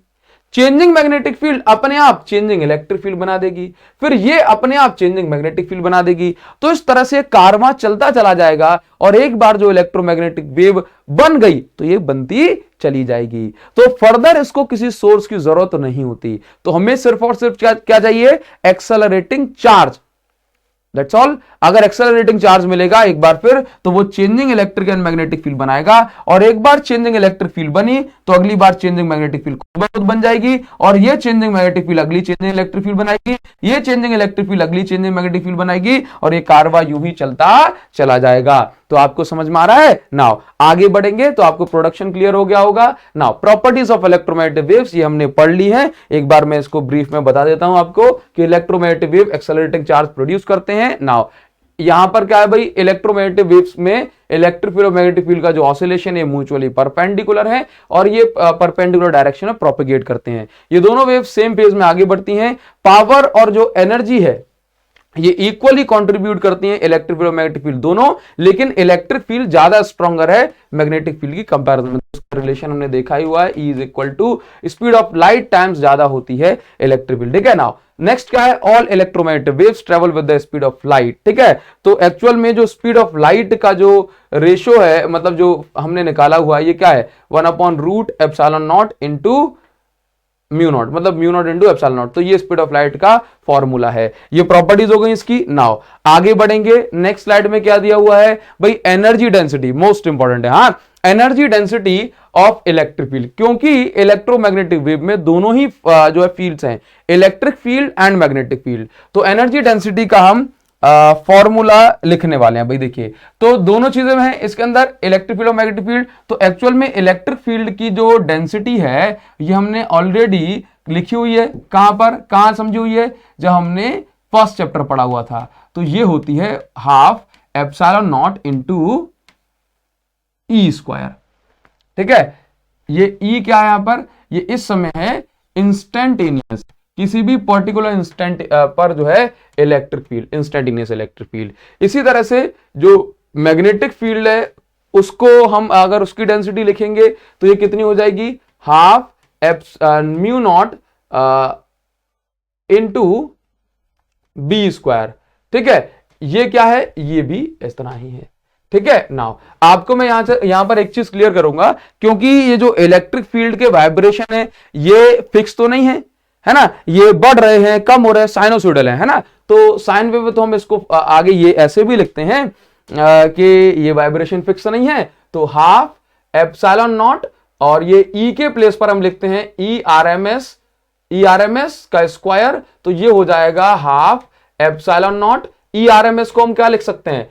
चेंजिंग मैग्नेटिक फील्ड अपने आप चेंजिंग इलेक्ट्रिक फील्ड बना देगी, फिर ये अपने आप चेंजिंग मैग्नेटिक फील्ड बना देगी। तो इस तरह से कारवां चलता चला जाएगा और एक बार जो इलेक्ट्रोमैग्नेटिक वेव बन गई तो ये बनती चली जाएगी। तो फर्दर इसको किसी सोर्स की जरूरत नहीं होती। तो हमें सिर्फ और सिर्फ क्या चाहिए, एक्सेलरेटिंग चार्ज, दैट्स ऑल। अगर एक्सेलरेटिंग चार्ज मिलेगा एक बार फिर तो वो changing electric and magnetic field बनाएगा, और एक बार चेंजिंग इलेक्ट्रिक फील्ड बनी तो अगली बार चेंजिंग मैग्नेटिक फील्ड खुद बन जाएगी, और ये चेंजिंग मैग्नेटिक फील्ड अगली चेंजिंग इलेक्ट्रिक फील्ड बनाएगी, ये चेंजिंग इलेक्ट्रिक फील्ड अगली चेंजिंग मैग्नेटिक फील्ड बनाएगी, और ये कारवा यूं ही चलता चला जाएगा। तो आपको समझ में आ रहा है? नाउ आगे बढ़ेंगे तो आपको प्रोडक्शन क्लियर हो गया होगा। Now properties of electromagnetic waves ये हमने पढ़ ली है, एक बार मैं इसको ब्रीफ में बता देता हूं आपको कि electromagnetic wave accelerating charge produce करते हैं। नाउ यहां पर क्या है भाई, इलेक्ट्रोमैग्नेटिक वेव्स में इलेक्ट्रिक फील्ड और मैग्नेटिक फील्ड का जो ऑसिलेशन है म्यूचुअली परपेंडिकुलर है, और ये परपेंडिकुलर डायरेक्शन में प्रोपेगेट करते हैं। ये दोनों वेव सेम फेज में आगे बढ़ती हैं। पावर और जो एनर्जी है ये इक्वली कंट्रीब्यूट करती हैं, इलेक्ट्रिक फील्ड और मैग्नेटिक फील्ड दोनों, लेकिन इलेक्ट्रिक फील्ड ज्यादा स्ट्रॉन्गर है मैग्नेटिक फील्ड की कंपैरिजन में। रिलेशन हमने देखा ही हुआ है, E is equal to speed of light times ज्यादा होती है इलेक्ट्रिक फील्ड। ठीक है, नाउ नेक्स्ट क्या है, all electromagnetic waves travel with the speed of light. ठीक है, तो एक्चुअल में जो स्पीड ऑफ लाइट का जो रेशियो है, मतलब जो हमने निकाला हुआ है, ये क्या है, 1/√ε0 इंटू म्यू नॉट, मतलब mu naught into epsilon not. तो ये स्पीड ऑफ लाइट का फॉर्मूला है। ये प्रॉपर्टीज हो गई इसकी। नाउ आगे बढ़ेंगे, नेक्स्ट स्लाइड में क्या दिया हुआ है भाई, एनर्जी डेंसिटी मोस्ट इंपॉर्टेंट है। हाँ, energy density of electric field, क्योंकि इलेक्ट्रोमैग्नेटिक वेव में दोनों ही जो है फील्ड्स हैं, electric field and magnetic field. तो एनर्जी डेंसिटी का हम फॉर्मूला लिखने वाले हैं भाई। देखिए, तो दोनों चीजें हैं इसके अंदर, इलेक्ट्रिक फील्ड और मैग्नेटिक फील्ड। तो एक्चुअल में इलेक्ट्रिक फील्ड की जो डेंसिटी है ये हमने ऑलरेडी लिखी हुई है। कहां पर, कहां समझी हुई है, जब हमने फर्स्ट चैप्टर पढ़ा हुआ था। तो ये होती है 12ε0 इंटू ई स्क्वायर। ठीक है, ये ई क्या है यहां पर, ये इस समय है इंस्टेंटेनियस, किसी भी पर्टिकुलर इंस्टेंट पर जो है electric field, instantaneous electric field. इसी तरह से जो मैग्नेटिक फील्ड है उसको हम अगर उसकी डेंसिटी लिखेंगे तो ये कितनी हो जाएगी, 12μ0 इंटू बी स्क्वायर। ठीक है, ये क्या है, ये भी इस तरह ही है। ठीक है, नाउ आपको मैं यहां पर एक चीज क्लियर करूंगा, क्योंकि ये जो इलेक्ट्रिक फील्ड के वाइब्रेशन है ये फिक्स तो नहीं है ना, ये बढ़ रहे हैं, कम हो रहे हैं, साइनोसॉइडल है ना। तो साइन वेव तो हम इसको आगे ये ऐसे भी लिखते हैं कि ये वाइब्रेशन फिक्स नहीं है, तो 12ε0 और ये ई के प्लेस पर हम लिखते हैं ई आर एम एस का स्क्वायर। तो ये हो जाएगा 12ε0। ई आर एम एस को हम क्या लिख सकते हैं,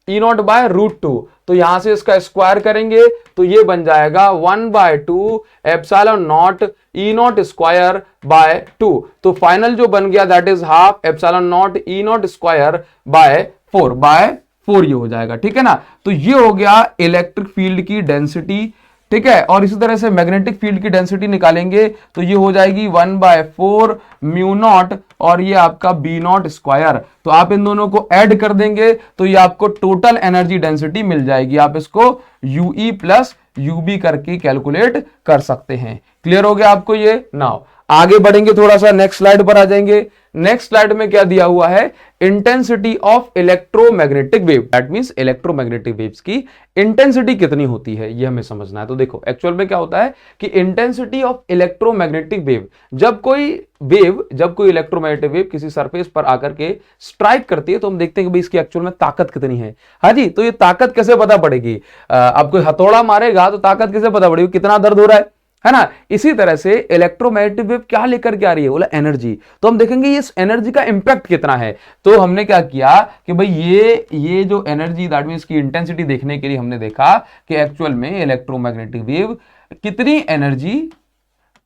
E0/√2। तो यहां से इसका स्क्वायर करेंगे तो ये बन जाएगा 1/2ε0 E0 स्क्वायर बाय 2। तो फाइनल जो बन गया that is 12ε0 E0 square by 4 ये हो जाएगा। ठीक है ना, तो ये हो गया इलेक्ट्रिक फील्ड की डेंसिटी। ठीक है, और इसी तरह से मैग्नेटिक फील्ड की डेंसिटी निकालेंगे तो ये हो जाएगी 1/4μ0 और ये आपका B0 स्क्वायर। तो आप इन दोनों को ऐड कर देंगे तो ये आपको टोटल एनर्जी डेंसिटी मिल जाएगी। आप इसको UE प्लस UB करके कैलकुलेट कर सकते हैं। क्लियर हो गया आपको ये? नाउ आगे बढ़ेंगे, थोड़ा सा नेक्स्ट स्लाइड पर आ जाएंगे। नेक्स्ट स्लाइड में क्या दिया हुआ है, intensity of electromagnetic wave. That means electromagnetic waves की इंटेंसिटी कितनी होती है ये हमें समझना है। तो देखो एक्चुअल में क्या होता है कि इंटेंसिटी ऑफ इलेक्ट्रोमैग्नेटिक वेव, जब कोई इलेक्ट्रोमैग्नेटिक वेव किसी सरफेस पर आकर के स्ट्राइक करती है तो हम देखते हैं कि भाई इसकी एक्चुअल में ताकत कितनी है। हाँ जी, तो ये ताकत कैसे पता पड़ेगी, अब कोई हथौड़ा मारेगा तो ताकत कैसे पता पड़ेगी, कितना दर्द हो रहा है ना। इसी तरह से इलेक्ट्रोमैग्नेटिक वेव क्या लेकर के आ रही है, बोला एनर्जी। तो हम देखेंगे इस एनर्जी का इंपैक्ट कितना है। तो हमने क्या किया कि भाई ये जो एनर्जी दैट मींस की इंटेंसिटी देखने के लिए हमने देखा कि एक्चुअल में इलेक्ट्रोमैग्नेटिक वेव कितनी energy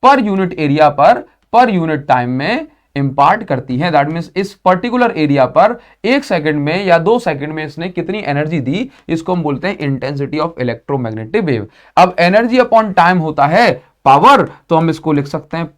per unit area per unit time में इंपार्ट करती हैं, दैट मीन्स इस पर्टिकुलर एरिया पर 1 सेकंड में या 2 सेकंड में इसने कितनी एनर्जी दी, इसको हम बोलते हैं इंटेंसिटी ऑफ इलेक्ट्रोमैग्नेटिक वेव। अब एनर्जी अपॉन टाइम होता है पावर, तो हम इसको लिख सकते हैं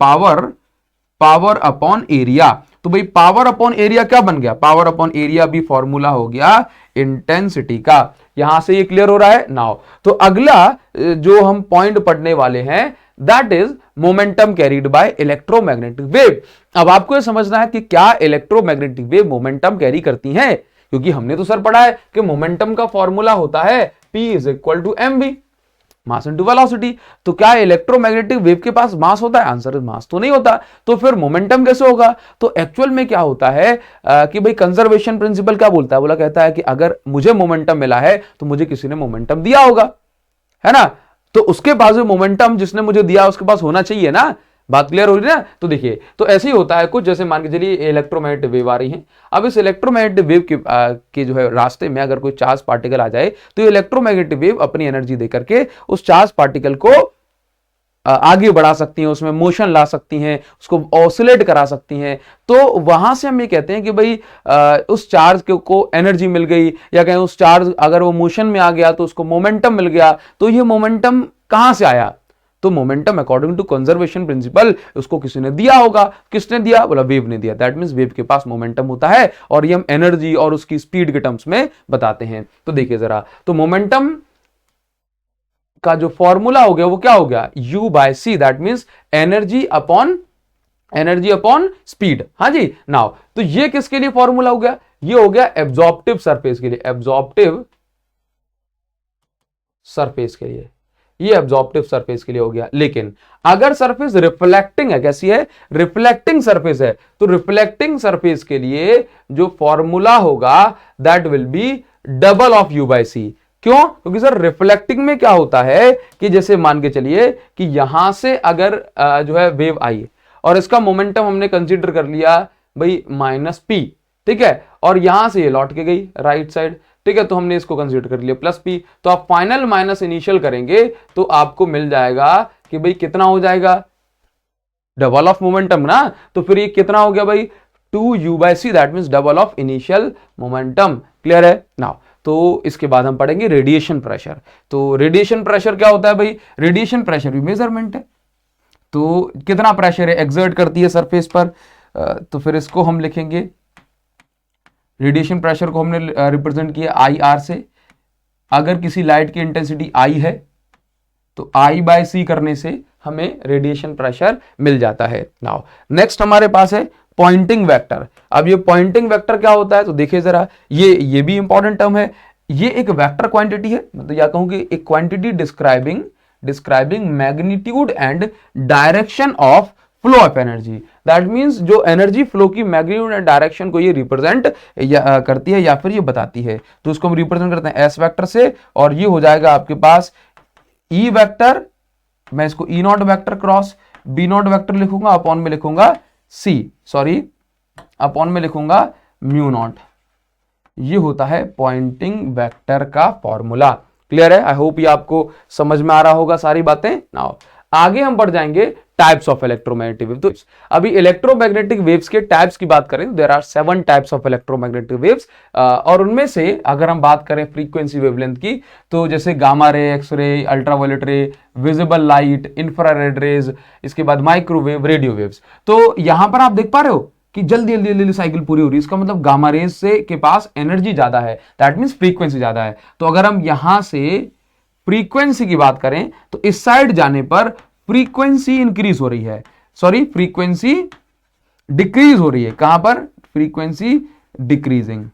पावर अपॉन एरिया। तो भाई पावर अपॉन एरिया क्या बन गया, पावर अपॉन एरिया भी फॉर्मूला हो गया इंटेंसिटी का। यहां से ये क्लियर हो रहा है नाउ। तो अगला जो हम पॉइंट पढ़ने वाले हैं that is momentum carried bye electromagnetic wave. अब आपको यह समझना है कि क्या इलेक्ट्रोमैग्नेटिक वेव मोमेंटम कैरी करती हैं, क्योंकि हमने तो सर पढ़ा है कि मोमेंटम का फॉर्मूला होता है P is equal to mv, mass into velocity. तो क्या इलेक्ट्रोमैग्नेटिक वेव के पास मास होता है, आंसर इज मास तो नहीं होता, तो फिर मोमेंटम कैसे होगा। तो एक्चुअल में क्या होता है कि भाई कंजर्वेशन प्रिंसिपल क्या बोलता है, बोला कहता है कि अगर मुझे मोमेंटम मिला है तो मुझे किसी ने मोमेंटम दिया होगा, है ना, तो उसके पास जो मोमेंटम जिसने मुझे दिया उसके पास होना चाहिए ना। बात क्लियर हो रही है ना। तो देखिए, तो ऐसे ही होता है कुछ, जैसे मान के चलिए इलेक्ट्रोमैग्नेटिक वेव आ रही है। अब इस इलेक्ट्रोमैग्नेटिक वेव के जो है रास्ते में अगर कोई चार्ज पार्टिकल आ जाए तो इलेक्ट्रोमैग्नेटिक वेव अपनी एनर्जी देकर के उस चार्ज पार्टिकल को आगे बढ़ा सकती हैं, उसमें मोशन ला सकती हैं, उसको ऑसिलेट करा सकती हैं। तो वहां से हम ये कहते हैं कि भाई उस चार्ज को एनर्जी मिल गई, या कहें उस चार्ज अगर वो मोशन में आ गया तो उसको मोमेंटम मिल गया। तो ये मोमेंटम कहां से आया, तो momentum according to conservation principle उसको किसी ने दिया होगा। किसने दिया, बोला वेव ने दिया। दैट मींस वेव के पास मोमेंटम होता है, और ये हम एनर्जी और उसकी स्पीड के टर्म्स में बताते हैं। तो देखिए जरा, तो मोमेंटम का जो फॉर्मूला हो गया वो क्या हो गया, u by c, that means energy upon speed. हाँ जी, नाउ तो ये किसके लिए फॉर्मूला हो गया, ये हो गया एब्जॉर्प्टिव सरफेस के लिए, एब्जॉर्प्टिव सरफेस के लिए, ये एब्जॉर्प्टिव सरफेस के लिए हो गया। लेकिन अगर सरफेस रिफ्लेक्टिंग है, कैसी है, रिफ्लेक्टिंग सरफेस है, तो रिफ्लेक्टिंग सरफेस के लिए जो फॉर्मूला होगा that will be double of u by C. क्यों, क्योंकि सर रिफ्लेक्टिंग में क्या होता है कि जैसे मान के चलिए कि यहां से अगर जो है वेव आई और इसका मोमेंटम हमने कंसीडर कर लिया भाई -p, ठीक है, और यहां से ये लौट के गई राइट साइड, ठीक है, तो हमने इसको कंसीडर कर लिया +p। तो आप फाइनल माइनस इनिशियल करेंगे तो आपको मिल जाएगा कि भाई कितना हो जाएगा, डबल ऑफ मोमेंटम ना। तो फिर ये कितना हो गया भाई 2u by c, that means double of initial momentum. Clear है नाउ। तो इसके बाद हम पढ़ेंगे रेडिएशन प्रेशर। तो रेडिएशन प्रेशर क्या होता है भाई, रेडिएशन प्रेशर भी मेजरमेंट है। तो कितना प्रेशर है एक्सर्ट करती है सरफेस पर, तो फिर इसको हम लिखेंगे, रेडिएशन प्रेशर को हमने रिप्रेजेंट किया IR से। अगर किसी लाइट की इंटेंसिटी I है तो I बाय C करने से हमें रेडिएशन प्रेशर मिल जाता है। नाउ नेक्स्ट हमारे पास है पॉइंटिंग वेक्टर। अब ये पॉइंटिंग वेक्टर क्या होता है, तो देखिए जरा, ये भी इंपॉर्टेंट टर्म है। ये एक वेक्टर क्वांटिटी है, मतलब या कहूं कि एक quantity describing magnitude and direction of flow of energy. That means जो एनर्जी फ्लो की मैग्नीट्यूड एंड डायरेक्शन को ये रिप्रेजेंट करती है या फिर ये बताती है। तो उसको हम रिप्रेजेंट करते हैं एस वेक्टर से, और ये हो जाएगा आपके पास ई वेक्टर, मैं इसको E naught vector cross B naught vector लिखूंगा, अपॉन में लिखूंगा अपॉन में लिखूंगा म्यू नॉट। ये होता है पॉइंटिंग वेक्टर का फॉर्मूला। क्लियर है, आई होप ये आपको समझ में आ रहा होगा सारी बातें। नाउ आगे हम बढ़ जाएंगे टाइप्स ऑफ इलेक्ट्रोमैग्नेटिक वेव। तो अभी इलेक्ट्रोमैग्नेटिक वेव्स के टाइप्स की बात करें तो there are 7 types of electromagnetic waves, और उनमें से अगर हम बात करें फ्रीक्वेंसी वेवलेंथ की, तो जैसे gamma ray, X ray, ultraviolet रे, विजिबल लाइट, इंफ्रारेड रेज, इसके बाद माइक्रोवेव, रेडियो वेव्स। तो यहां पर आप देख पा रहे हो कि जल्दी जल्दी जल्दी साइकिल पूरी हो रही है। इसका मतलब गामा रेज से के पास एनर्जी ज्यादा है, दैट मींस फ्रीक्वेंसी ज्यादा है। तो अगर हम यहां से फ्रीक्वेंसी की बात करें तो इस साइड जाने पर फ्रीक्वेंसी इंक्रीज हो रही है, सॉरी फ्रीक्वेंसी डिक्रीज हो रही है। कहां पर, फ्रीक्वेंसी डिक्रीजिंग।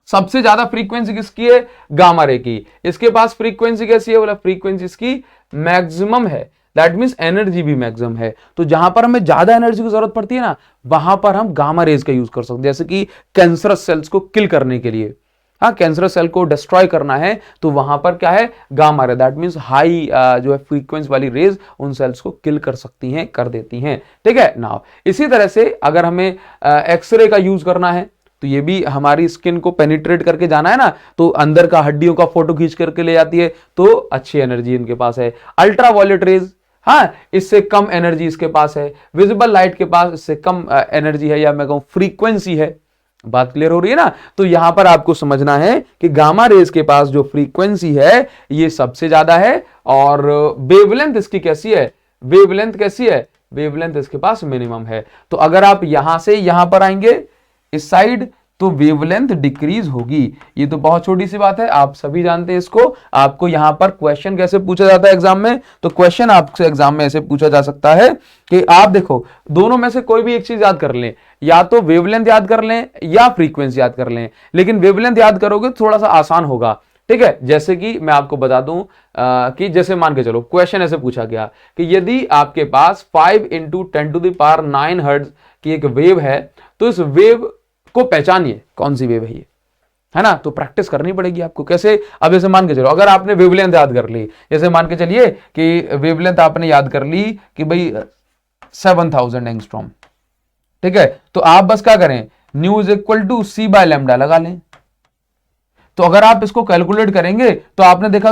सबसे ज्यादा फ्रीक्वेंसी किसकी है, गामा रे की। इसके पास फ्रीक्वेंसी कैसी है, बोला फ्रीक्वेंसी इसकी मैक्सिमम है, दैट मींस एनर्जी भी मैक्सिमम है। तो जहां पर हमें ज्यादा एनर्जी की जरूरत पड़ती है ना, वहां पर हम गामा रेज का यूज कर सकते हैं, जैसे कि कैंसरस सेल्स को किल करने के लिए। हाँ, कैंसर सेल को डिस्ट्रॉय करना है तो वहां पर क्या है, gamma ray, that means high जो है फ्रीक्वेंसी वाली रेज उन सेल्स को किल कर सकती हैं, कर देती हैं। ठीक है नाउ, इसी तरह से अगर हमें एक्सरे का यूज करना है तो ये भी हमारी स्किन को पेनिट्रेट करके जाना है ना, तो अंदर का हड्डियों का फोटो खींच करके ले जाती है, तो अच्छी एनर्जी इनके पास है। अल्ट्रावायलेट रेज, हाँ, इससे कम एनर्जी इसके पास है, विजिबल लाइट के पास इससे कम एनर्जी है, या मैं कहूं फ्रीक्वेंसी है। बात क्लियर हो रही है ना? तो यहां पर आपको समझना है कि गामा रेज के पास जो फ्रीक्वेंसी है ये सबसे ज्यादा है, और वेवलेंथ इसकी कैसी है, वेवलेंथ कैसी है, वेवलेंथ इसके पास मिनिमम है। तो अगर आप यहां से यहां पर आएंगे इस साइड तो वेवलेंथ डिक्रीज होगी। ये तो बहुत छोटी सी बात है, आप सभी जानते हैं इसको। आपको यहां पर क्वेश्चन कैसे पूछा जाता है एग्जाम में, तो क्वेश्चन आपसे एग्जाम में ऐसे पूछा जा सकता है कि आप देखो दोनों में से कोई भी एक चीज याद कर लें, या तो वेवलेंथ याद कर लें या फ्रीक्वेंसी याद कर लें, लेकिन वेवलेंथ याद करोगे तो थोड़ा सा आसान होगा। ठीक है, जैसे कि मैं आपको बता दूं कि जैसे मान के चलो क्वेश्चन ऐसे पूछा गया कि यदि आपके पास 5 × 10⁹ हर्ट्ज की एक वेव है, तो इस वेव को पहचानिए कौन सी वेव है ये, है ना? तो प्रैक्टिस करनी पड़ेगी आपको। कैसे? अब जैसे मान के चलो अगर आपने वेवलेंथ याद कर ली, जैसे मान के चलिए कि वेवलेंथ आपने याद कर ली कि भाई 7000 एंगस्ट्रॉम, ठीक है, तो आप बस क्या करें, new is equal to c/λ लगा लें। तो अगर आप इसको कैलकुलेट करेंगे तो आपने देखा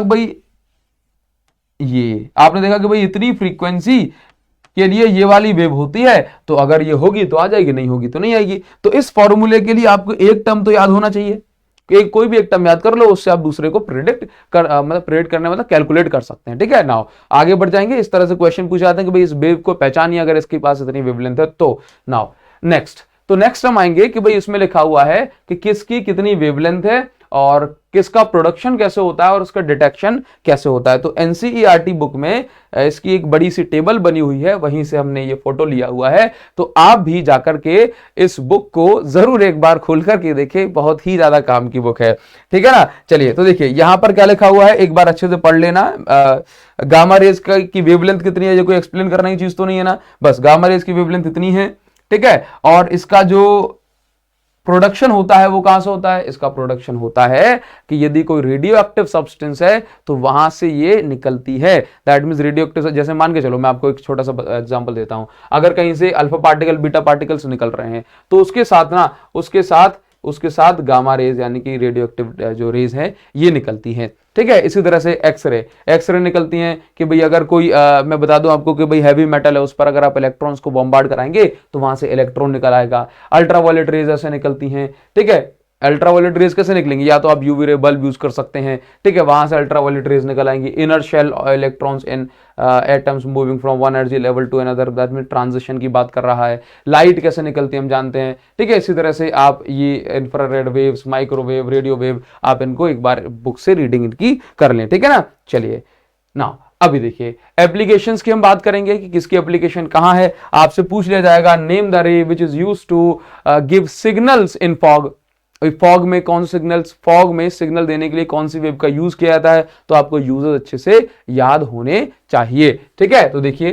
कि भाई इतनी फ्रीक्वेंसी के लिए ये वाली वेव होती है, तो अगर ये होगी तो आ जाएगी, नहीं होगी तो नहीं आएगी। तो इस फॉर्मूले के लिए आपको एक टर्म तो याद होना चाहिए, कोई भी एक टर्म याद कर लो, उससे आप दूसरे को प्रेडिक्ट करने मतलब कैलकुलेट कर सकते हैं। ठीक है, नाउ आगे बढ़ जाएंगे। इस तरह से क्वेश्चन पूछे जाते हैं कि भाई इस वेव को पहचानिए अगर इसके पास इतनी वेवलेंथ है तो। नाउ नेक्स्ट हम आएंगे कि भाई इसमें लिखा हुआ है कि किसकी कितनी वेवलेंथ है और किसका प्रोडक्शन कैसे होता है और उसका डिटेक्शन कैसे होता है। तो एनसीईआरटी बुक में इसकी एक बड़ी सी टेबल बनी हुई है, वहीं से हमने ये फोटो लिया हुआ है। तो आप भी जाकर के इस बुक को जरूर एक बार खोल करके देखें, बहुत ही ज्यादा काम की बुक है। ठीक है ना? चलिए, तो देखिए यहां पर क्या लिखा हुआ है, एक बार अच्छे से पढ़ लेना। गामा रेज की वेवलेंथ कितनी है, ये कोई एक्सप्लेन करने की चीज तो नहीं है ना, बस गामा रेज की वेवलेंथ इतनी है। ठीक है, और इसका जो प्रोडक्शन होता है वो कहां से होता है, इसका प्रोडक्शन होता है कि यदि कोई रेडियो एक्टिव सब्सटेंस है तो वहां से ये निकलती है। दैट मींस रेडियो एक्टिव, जैसे मान के चलो मैं आपको एक छोटा सा एग्जांपल देता हूं, अगर कहीं से अल्फा पार्टिकल बीटा पार्टिकल्स निकल रहे हैं तो उसके साथ गामा रेज यानी कि रेडियो एक्टिव जो रेज है ये निकलती है। ठीक है, इसी तरह से एक्सरे निकलती हैं कि भाई अगर कोई मैं बता दूं आपको कि भाई हैवी मेटल है, उस पर अगर आप इलेक्ट्रॉन्स को बॉम्बार्ड कराएंगे तो वहां से इलेक्ट्रॉन निकल आएगा। अल्ट्रावायलेट रेज ऐसे निकलती हैं। ठीक है, अल्ट्रावायलेट रेज कैसे निकलेंगी, या तो आप यूवी रे बल्ब यूज कर सकते हैं। ठीक है, वहां से अल्ट्रावायलेट रेज निकल आएंगी। Inner shell electrons in atoms moving from one energy level to another, that mean transition की बात कर रहा है। लाइट कैसे निकलती है हम जानते हैं। ठीक है, इसी तरह से आप ये infrared waves, microwave, radio wave, आप इनको एक बार बुक से रीडिंग इनकी कर लें। ठीक है ना? चलिए ना, अभी देखिए एप्लीकेशंस की हम बात करेंगे कि किसकी एप्लीकेशन कहां है। आपसे पूछ लिया जाएगा name the ray which is used to give signals in fog. Fog में कौन सिग्नल्स, फॉग में सिग्नल देने के लिए कौन सी वेव का यूज किया जाता है, तो आपको यूजर्स अच्छे से याद होने चाहिए। ठीक है, तो देखिए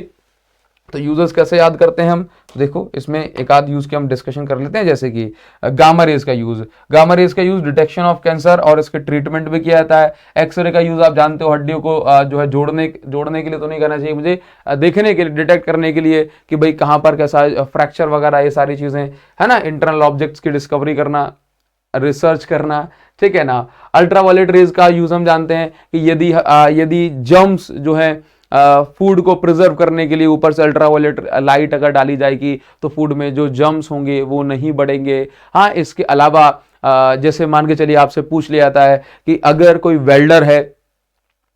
तो यूजर्स कैसे याद करते हैं हम, तो देखो इसमें एक आध यूज के हम डिस्कशन कर लेते हैं। जैसे कि गामा रेज का यूज डिटेक्शन ऑफ कैंसर और इसके ट्रीटमेंट में किया जाता है। एक्सरे का यूज आप जानते हो, हड्डियों को जो है जोड़ने के लिए तो नहीं करना चाहिए मुझे, देखने के लिए, डिटेक्ट करने के लिए कि भाई कहां पर कैसा फ्रैक्चर वगैरह, ये सारी चीजें है ना, इंटरनल ऑब्जेक्ट्स की डिस्कवरी करना, रिसर्च करना। ठीक है ना? अल्ट्रावायलेट रेज का यूज हम जानते हैं कि यदि जर्म्स जो है फूड को प्रिजर्व करने के लिए ऊपर से अल्ट्रावायलेट लाइट अगर डाली जाएगी तो फूड में जो जर्म्स होंगे वो नहीं बढ़ेंगे। हाँ, इसके अलावा जैसे मान के चलिए आपसे पूछ लिया जाता है कि अगर कोई वेल्डर है,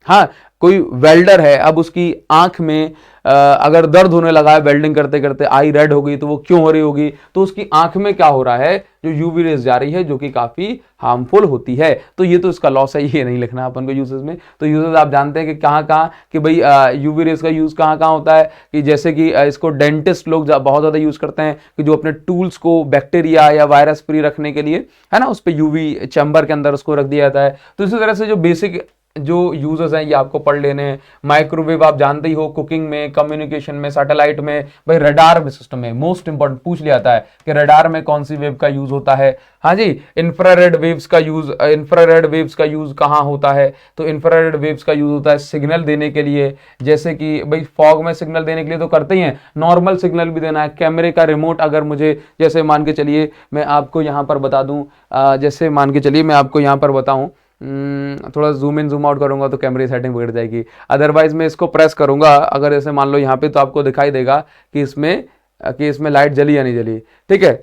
हाँ कोई वेल्डर है, अब उसकी आंख में अगर दर्द होने लगा है वेल्डिंग करते करते, आई रेड हो गई, तो वो क्यों हो रही होगी, तो उसकी आंख में क्या हो रहा है, जो यूवी रेज जा रही है जो कि काफी हार्मफुल होती है। तो ये तो इसका लॉस है, ये नहीं लिखना अपन को यूजेस में। तो यूजेस आप जानते हैं कि कहाँ कि भाई यूवी रेज का यूज कहाँ होता है, कि जैसे कि इसको डेंटिस्ट लोग बहुत ज्यादा यूज करते हैं कि जो अपने टूल्स को बैक्टीरिया या वायरस फ्री रखने के लिए, है ना, उस पर यूवी चैम्बर के अंदर उसको रख दिया जाता है। तो इसी तरह से जो बेसिक जो यूजर्स हैं ये आपको पढ़ लेने हैं। माइक्रोवेव आप जानते ही हो, कुकिंग में, कम्युनिकेशन में, सैटेलाइट में, भाई रडार सिस्टम में मोस्ट इंपॉर्टेंट पूछ लिया जाता है कि रडार में कौन सी वेव का यूज होता है। हाँ जी, इंफ्रारेड वेव्स का यूज कहाँ होता है, तो इंफ्रारेड वेव्स का यूज होता है सिग्नल देने के लिए। जैसे कि भाई फॉग में सिग्नल देने के लिए तो करते ही हैं, नॉर्मल सिग्नल भी देना है। कैमरे का रिमोट अगर मुझे, जैसे मान के चलिए मैं आपको यहाँ पर बता दूं, जैसे मान के चलिए मैं आपको यहाँ पर बताऊं थोड़ा जूम इन जूम आउट करूंगा तो कैमरे सेटिंग बिगड़ जाएगी, अदरवाइज मैं इसको प्रेस करूंगा, अगर ऐसे मान लो यहाँ पे, तो आपको दिखाई देगा कि इसमें लाइट जली या नहीं जली। ठीक है,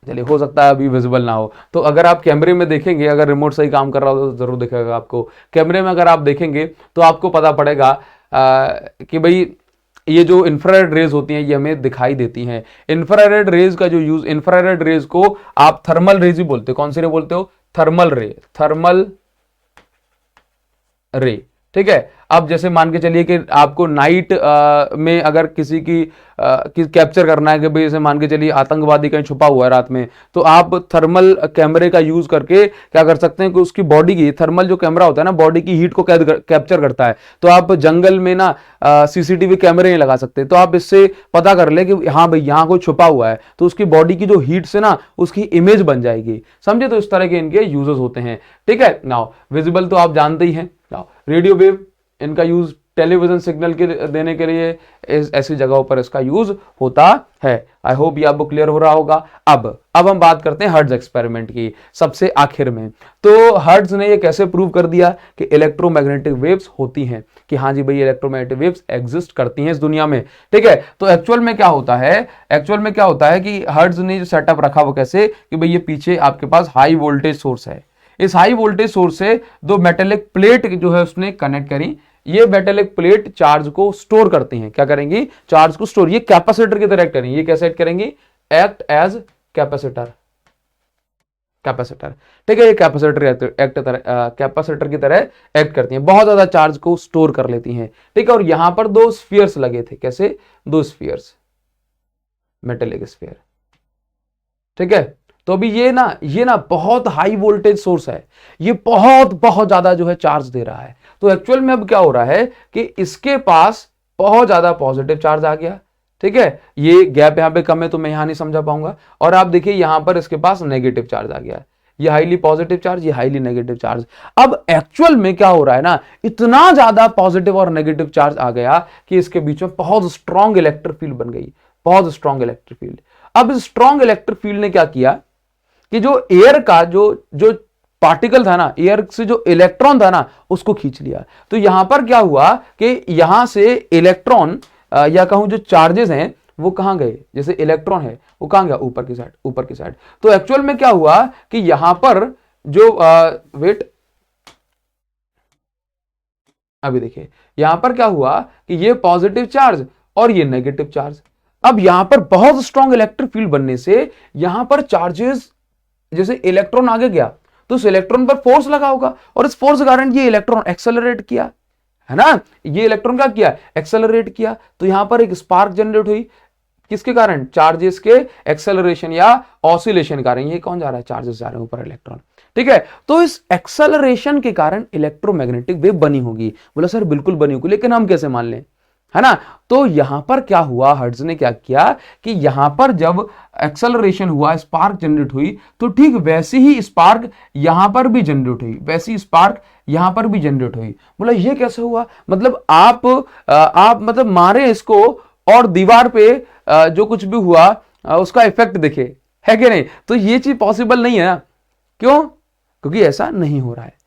चलिए, हो सकता है अभी विजिबल ना हो। तो अगर आप कैमरे में देखेंगे, अगर रिमोट सही काम कर रहा हो तो जरूर दिखेगा आपको। कैमरे में अगर आप देखेंगे तो आपको पता पड़ेगा कि भाई ये जो इंफ्रारेड रेज होती हैं ये हमें दिखाई देती हैं। इंफ्रारेड रेज का जो यूज, इंफ्रारेड रेज को आप थर्मल रेज भी बोलते हो। कौन सी रे बोलते हो? थर्मल रे, थर्मल रे। ठीक है, अब जैसे मान के चलिए कि आपको नाइट में अगर किसी की कैप्चर करना है कि भाई जैसे मान के चलिए आतंकवादी कहीं छुपा हुआ है रात में, तो आप थर्मल कैमरे का यूज करके क्या कर सकते हैं कि उसकी बॉडी की, थर्मल जो कैमरा होता है ना, बॉडी की हीट को कैप्चर करता है। तो आप जंगल में ना सीसीटीवी कैमरे नहीं लगा सकते, तो आप इससे पता कर ले कि हाँ भाई यहाँ कोई छुपा हुआ है, तो उसकी बॉडी की जो हीट से ना उसकी इमेज बन जाएगी। समझे? तो इस तरह के इनके यूजेस होते हैं। ठीक है, नाउ विजिबल तो आप जानते ही हैं। रेडियो वेव, इनका यूज टेलीविजन सिग्नल के देने के लिए ऐसी जगहों पर इसका यूज होता है। आई होप ये आपको क्लियर हो रहा होगा। अब हम बात करते हैं हर्ट्ज एक्सपेरिमेंट की सबसे आखिर में। तो हर्ट्ज ने ये कैसे प्रूव कर दिया कि इलेक्ट्रोमैग्नेटिक वेव्स होती हैं, कि हाँ जी भाई इलेक्ट्रोमैग्नेटिक वेव्स एग्जिस्ट करती हैं इस दुनिया में। ठीक है, तो एक्चुअल में क्या होता है कि हर्ट्ज ने जो सेटअप रखा वो कैसे, कि भाई ये पीछे आपके पास हाई वोल्टेज सोर्स है, इस हाई वोल्टेज सोर्स से दो मेटेलिक प्लेट जो है उसने कनेक्ट करी। ये मेटेलिक प्लेट चार्ज को स्टोर करती हैं। क्या करेंगी? चार्ज को स्टोर। ये कैपेसिटर की तरह एक्ट करेंगी। ये कैसे एक्ट करेंगी? Act as capacitor. ठीक है, ये कैपेसिटर की तरह एक्ट करती हैं, बहुत ज्यादा चार्ज को स्टोर कर लेती हैं। ठीक है, और यहां पर दो स्फीयर्स लगे थे। कैसे? दो स्फीयर्स, मेटेलिक स्फीयर। ठीक है, तो अभी ये ना बहुत हाई वोल्टेज सोर्स है, ये बहुत ज्यादा जो है चार्ज दे रहा है। तो एक्चुअल में अब क्या हो रहा है कि इसके पास बहुत ज्यादा पॉजिटिव चार्ज आ गया। ठीक है, ये गैप यहां पे कम है तो मैं यहां नहीं समझा पाऊंगा। और आप देखिए यहां पर इसके पास नेगेटिव चार्ज आ गया, ये हाईली पॉजिटिव चार्ज, ये हाईली नेगेटिव चार्ज। अब एक्चुअल में क्या हो रहा है ना, इतना ज्यादा पॉजिटिव और नेगेटिव चार्ज आ गया कि इसके बीच में बहुत स्ट्रॉन्ग इलेक्ट्रिक फील्ड बन गई, बहुत स्ट्रॉन्ग इलेक्ट्रिक फील्ड। अब इस स्ट्रॉन्ग इलेक्ट्रिक फील्ड ने क्या किया कि जो एयर का जो पार्टिकल था ना, एयर से जो इलेक्ट्रॉन था ना, उसको खींच लिया। तो यहां पर क्या हुआ कि यहां से इलेक्ट्रॉन या कहूं जो चार्जेस हैं वो कहां गए? जैसे इलेक्ट्रॉन है वो कहां गया? ऊपर की साइड। तो एक्चुअल में क्या हुआ कि यहां पर जो वेट, अभी देखिए यहां पर क्या हुआ कि ये पॉजिटिव चार्ज और ये नेगेटिव चार्ज। अब यहां पर बहुत स्ट्रॉन्ग इलेक्ट्रिक फील्ड बनने से यहां पर चार्जेस, जैसे इलेक्ट्रॉन आगे गया तो उस इलेक्ट्रॉन पर फोर्स लगा होगा, और इस फोर्स के कारण ये इलेक्ट्रॉन एक्सेलरेट किया, है ना? ये इलेक्ट्रॉन क्या किया? एक्सेलरेट किया। तो यहां पर एक स्पार्क जनरेट हुई, किसके कारण? चार्जेस के एक्सेलरेशन या ऑसिलेशन के कारण। ये कौन जा रहा है? चार्जेस जा रहे हैं ऊपर, इलेक्ट्रॉन। ठीक है, तो इस एक्सेलरेशन के कारण इलेक्ट्रोमैग्नेटिक वेव बनी होगी। बोला सर बिल्कुल बनी होगी, लेकिन हम कैसे मान लें, है ना? तो यहां पर क्या हुआ, हर्ट्ज ने क्या किया कि यहां पर जब एक्सेलरेशन हुआ, स्पार्क जनरेट हुई, तो ठीक वैसे ही स्पार्क यहां पर भी जनरेट हुई, वैसी स्पार्क यहां पर भी जनरेट हुई। बोला ये कैसे हुआ? मतलब आप मतलब मारे इसको और दीवार पे जो कुछ भी हुआ उसका इफेक्ट दिखे, है कि नहीं? तो ये चीज पॉसिबल नहीं है ना। क्यों? क्योंकि ऐसा नहीं हो रहा है।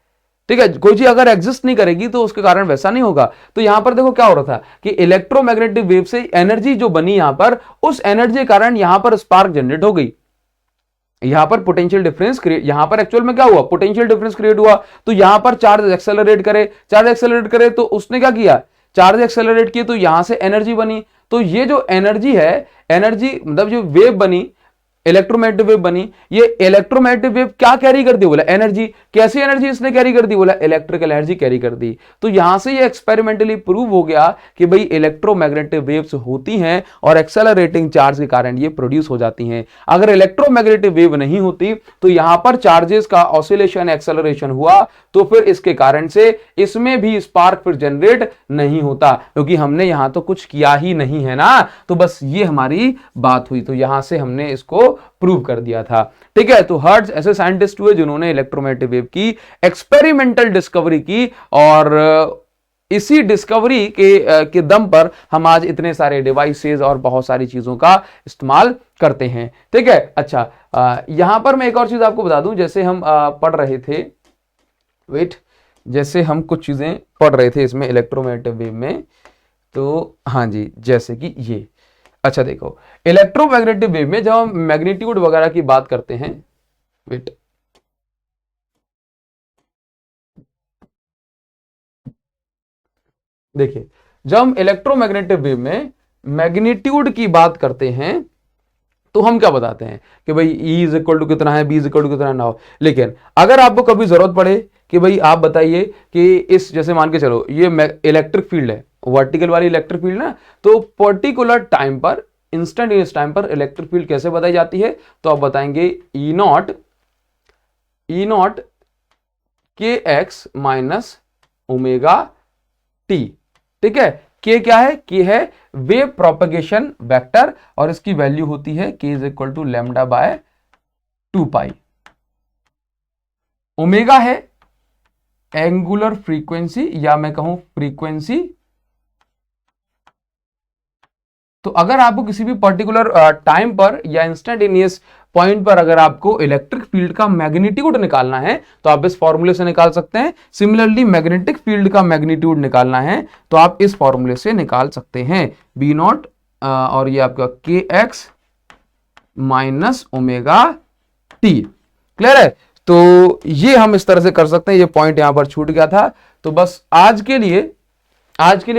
ठीक है, कोई चीज अगर एग्जिस्ट नहीं करेगी तो उसके कारण वैसा नहीं होगा। तो यहां पर देखो क्या हो रहा था कि इलेक्ट्रोमैग्नेटिक वेव से एनर्जी जो बनी यहां पर, उस एनर्जी के कारण यहां पर स्पार्क जनरेट हो गई, यहां पर पोटेंशियल डिफरेंस क्रिएट, यहां पर एक्चुअल में क्या हुआ? पोटेंशियल डिफरेंस क्रिएट हुआ। तो यहां पर चार्ज एक्सेलरेट करे तो उसने क्या किया? चार्ज एक्सेलरेट किए तो यहां से एनर्जी बनी। तो ये जो एनर्जी है, एनर्जी मतलब जो वेव बनी, इलेक्ट्रोमैग्नेटिक वेव बनी, ये इलेक्ट्रोमैग्नेटिक वेव क्या कैरी करती? बोला एनर्जी। कैसी एनर्जी इसने कैरी कर दी? बोला इलेक्ट्रिकल एनर्जी कैरी कर दी। तो यहां से ये एक्सपेरिमेंटली प्रूव हो गया कि भाई इलेक्ट्रोमैग्नेटिक वेव्स होती हैं और एक्सेलरेटिंग चार्ज के कारण ये प्रोड्यूस हो जाती हैं। अगर इलेक्ट्रोमैग्नेटिक वेव नहीं होती तो यहां पर चार्जेस का ऑसिलेशन, एक्सेलरेशन हुआ, तो फिर इसके कारण से इसमें भी स्पार्क फिर जनरेट नहीं होता, क्योंकि हमने यहां तो कुछ किया ही नहीं है ना। तो बस ये हमारी बात हुई, तो यहां से हमने इसको प्रूव कर दिया था। ठीक है, तो हर्ट्ज ऐसे साइंटिस्ट हुए जिन्होंने इलेक्ट्रोमैग्नेटिक वेव की एक्सपेरिमेंटल डिस्कवरी की, और इसी डिस्कवरी के दम पर हम आज इतने सारे डिवाइसेस और बहुत सारी चीजों का इस्तेमाल करते हैं। ठीक है, अच्छा, यहां पर मैं एक और चीज आपको बता दूं, जैसे हम पढ़ रहे थे, वेट, जैसे हम कुछ चीजें पढ़ रहे थे इसमें इलेक्ट्रोमैग्नेटिक वेव में, तो हाँ जी, जैसे कि ये, अच्छा देखो, इलेक्ट्रोमैग्नेटिक वेव में जब हम मैग्नीट्यूड वगैरह की बात करते हैं, वेट, देखिए, जब हम इलेक्ट्रोमैग्नेटिक वेव में मैग्नीट्यूड की बात करते हैं तो हम क्या बताते हैं कि भाई E इज इक्वल टू कितना है, B इज इक्वल टू कितना ना हो। लेकिन अगर आपको कभी जरूरत पड़े कि भाई आप बताइए कि इस, जैसे मान के चलो ये इलेक्ट्रिक फील्ड है, वर्टिकल वाली इलेक्ट्रिक फील्ड ना, तो पर्टिकुलर टाइम पर, इंस्टेंटेनियस टाइम पर इलेक्ट्रिक फील्ड कैसे बताई जाती है, तो आप बताएंगे ई नॉट के एक्स माइनस ओमेगा टी। ठीक है, के क्या है, के है वेव प्रोपगेशन वेक्टर और इसकी वैल्यू होती है K is equal to lambda by 2 pi. Omega है एंगुलर फ्रीक्वेंसी या मैं कहूं फ्रीक्वेंसी। तो अगर आपको किसी भी पर्टिकुलर टाइम पर या इंस्टेंटेनियस पॉइंट पर अगर आपको इलेक्ट्रिक फील्ड का मैग्नीट्यूड निकालना है तो आप इस फॉर्मूले से निकाल सकते हैं। सिमिलरली मैग्नेटिक फील्ड का मैग्नीट्यूड निकालना है तो आप इस फॉर्मूले से निकाल सकते हैं, बी नॉट और ये आपका के x minus omega T. Clear है, तो ये हम इस तरह से कर सकते हैं। ये पॉइंट यहां पर छूट गया था, तो बस आज के लिए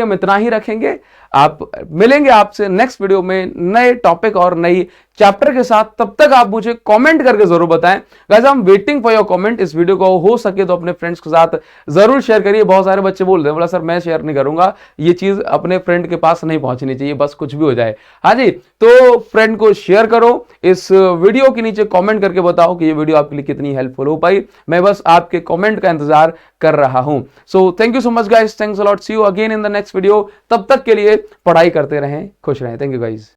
हम इतना ही रखेंगे। आप मिलेंगे आपसे नेक्स्ट वीडियो में नए टॉपिक और नई चैप्टर के साथ। तब तक आप मुझे कमेंट करके जरूर बताएं। Guys, I am waiting for your comment. इस वीडियो को हो सके तो अपने फ्रेंड्स के साथ जरूर शेयर करिए। बहुत सारे बच्चे बोल रहे हैं, बोला सर मैं शेयर नहीं करूंगा, ये चीज अपने फ्रेंड के पास नहीं पहुंचनी चाहिए, बस कुछ भी हो जाए। हाँ जी, तो फ्रेंड को शेयर करो, इस वीडियो के नीचे कॉमेंट करके बताओ कि ये वीडियो आपके लिए कितनी हेल्पफुल हो पाई। मैं बस आपके कॉमेंट का इंतजार कर रहा हूं। So thank you so much guys, thanks a lot, see you again in the next video. तब तक के लिए पढ़ाई करते रहें, खुश रहें। Thank you guys.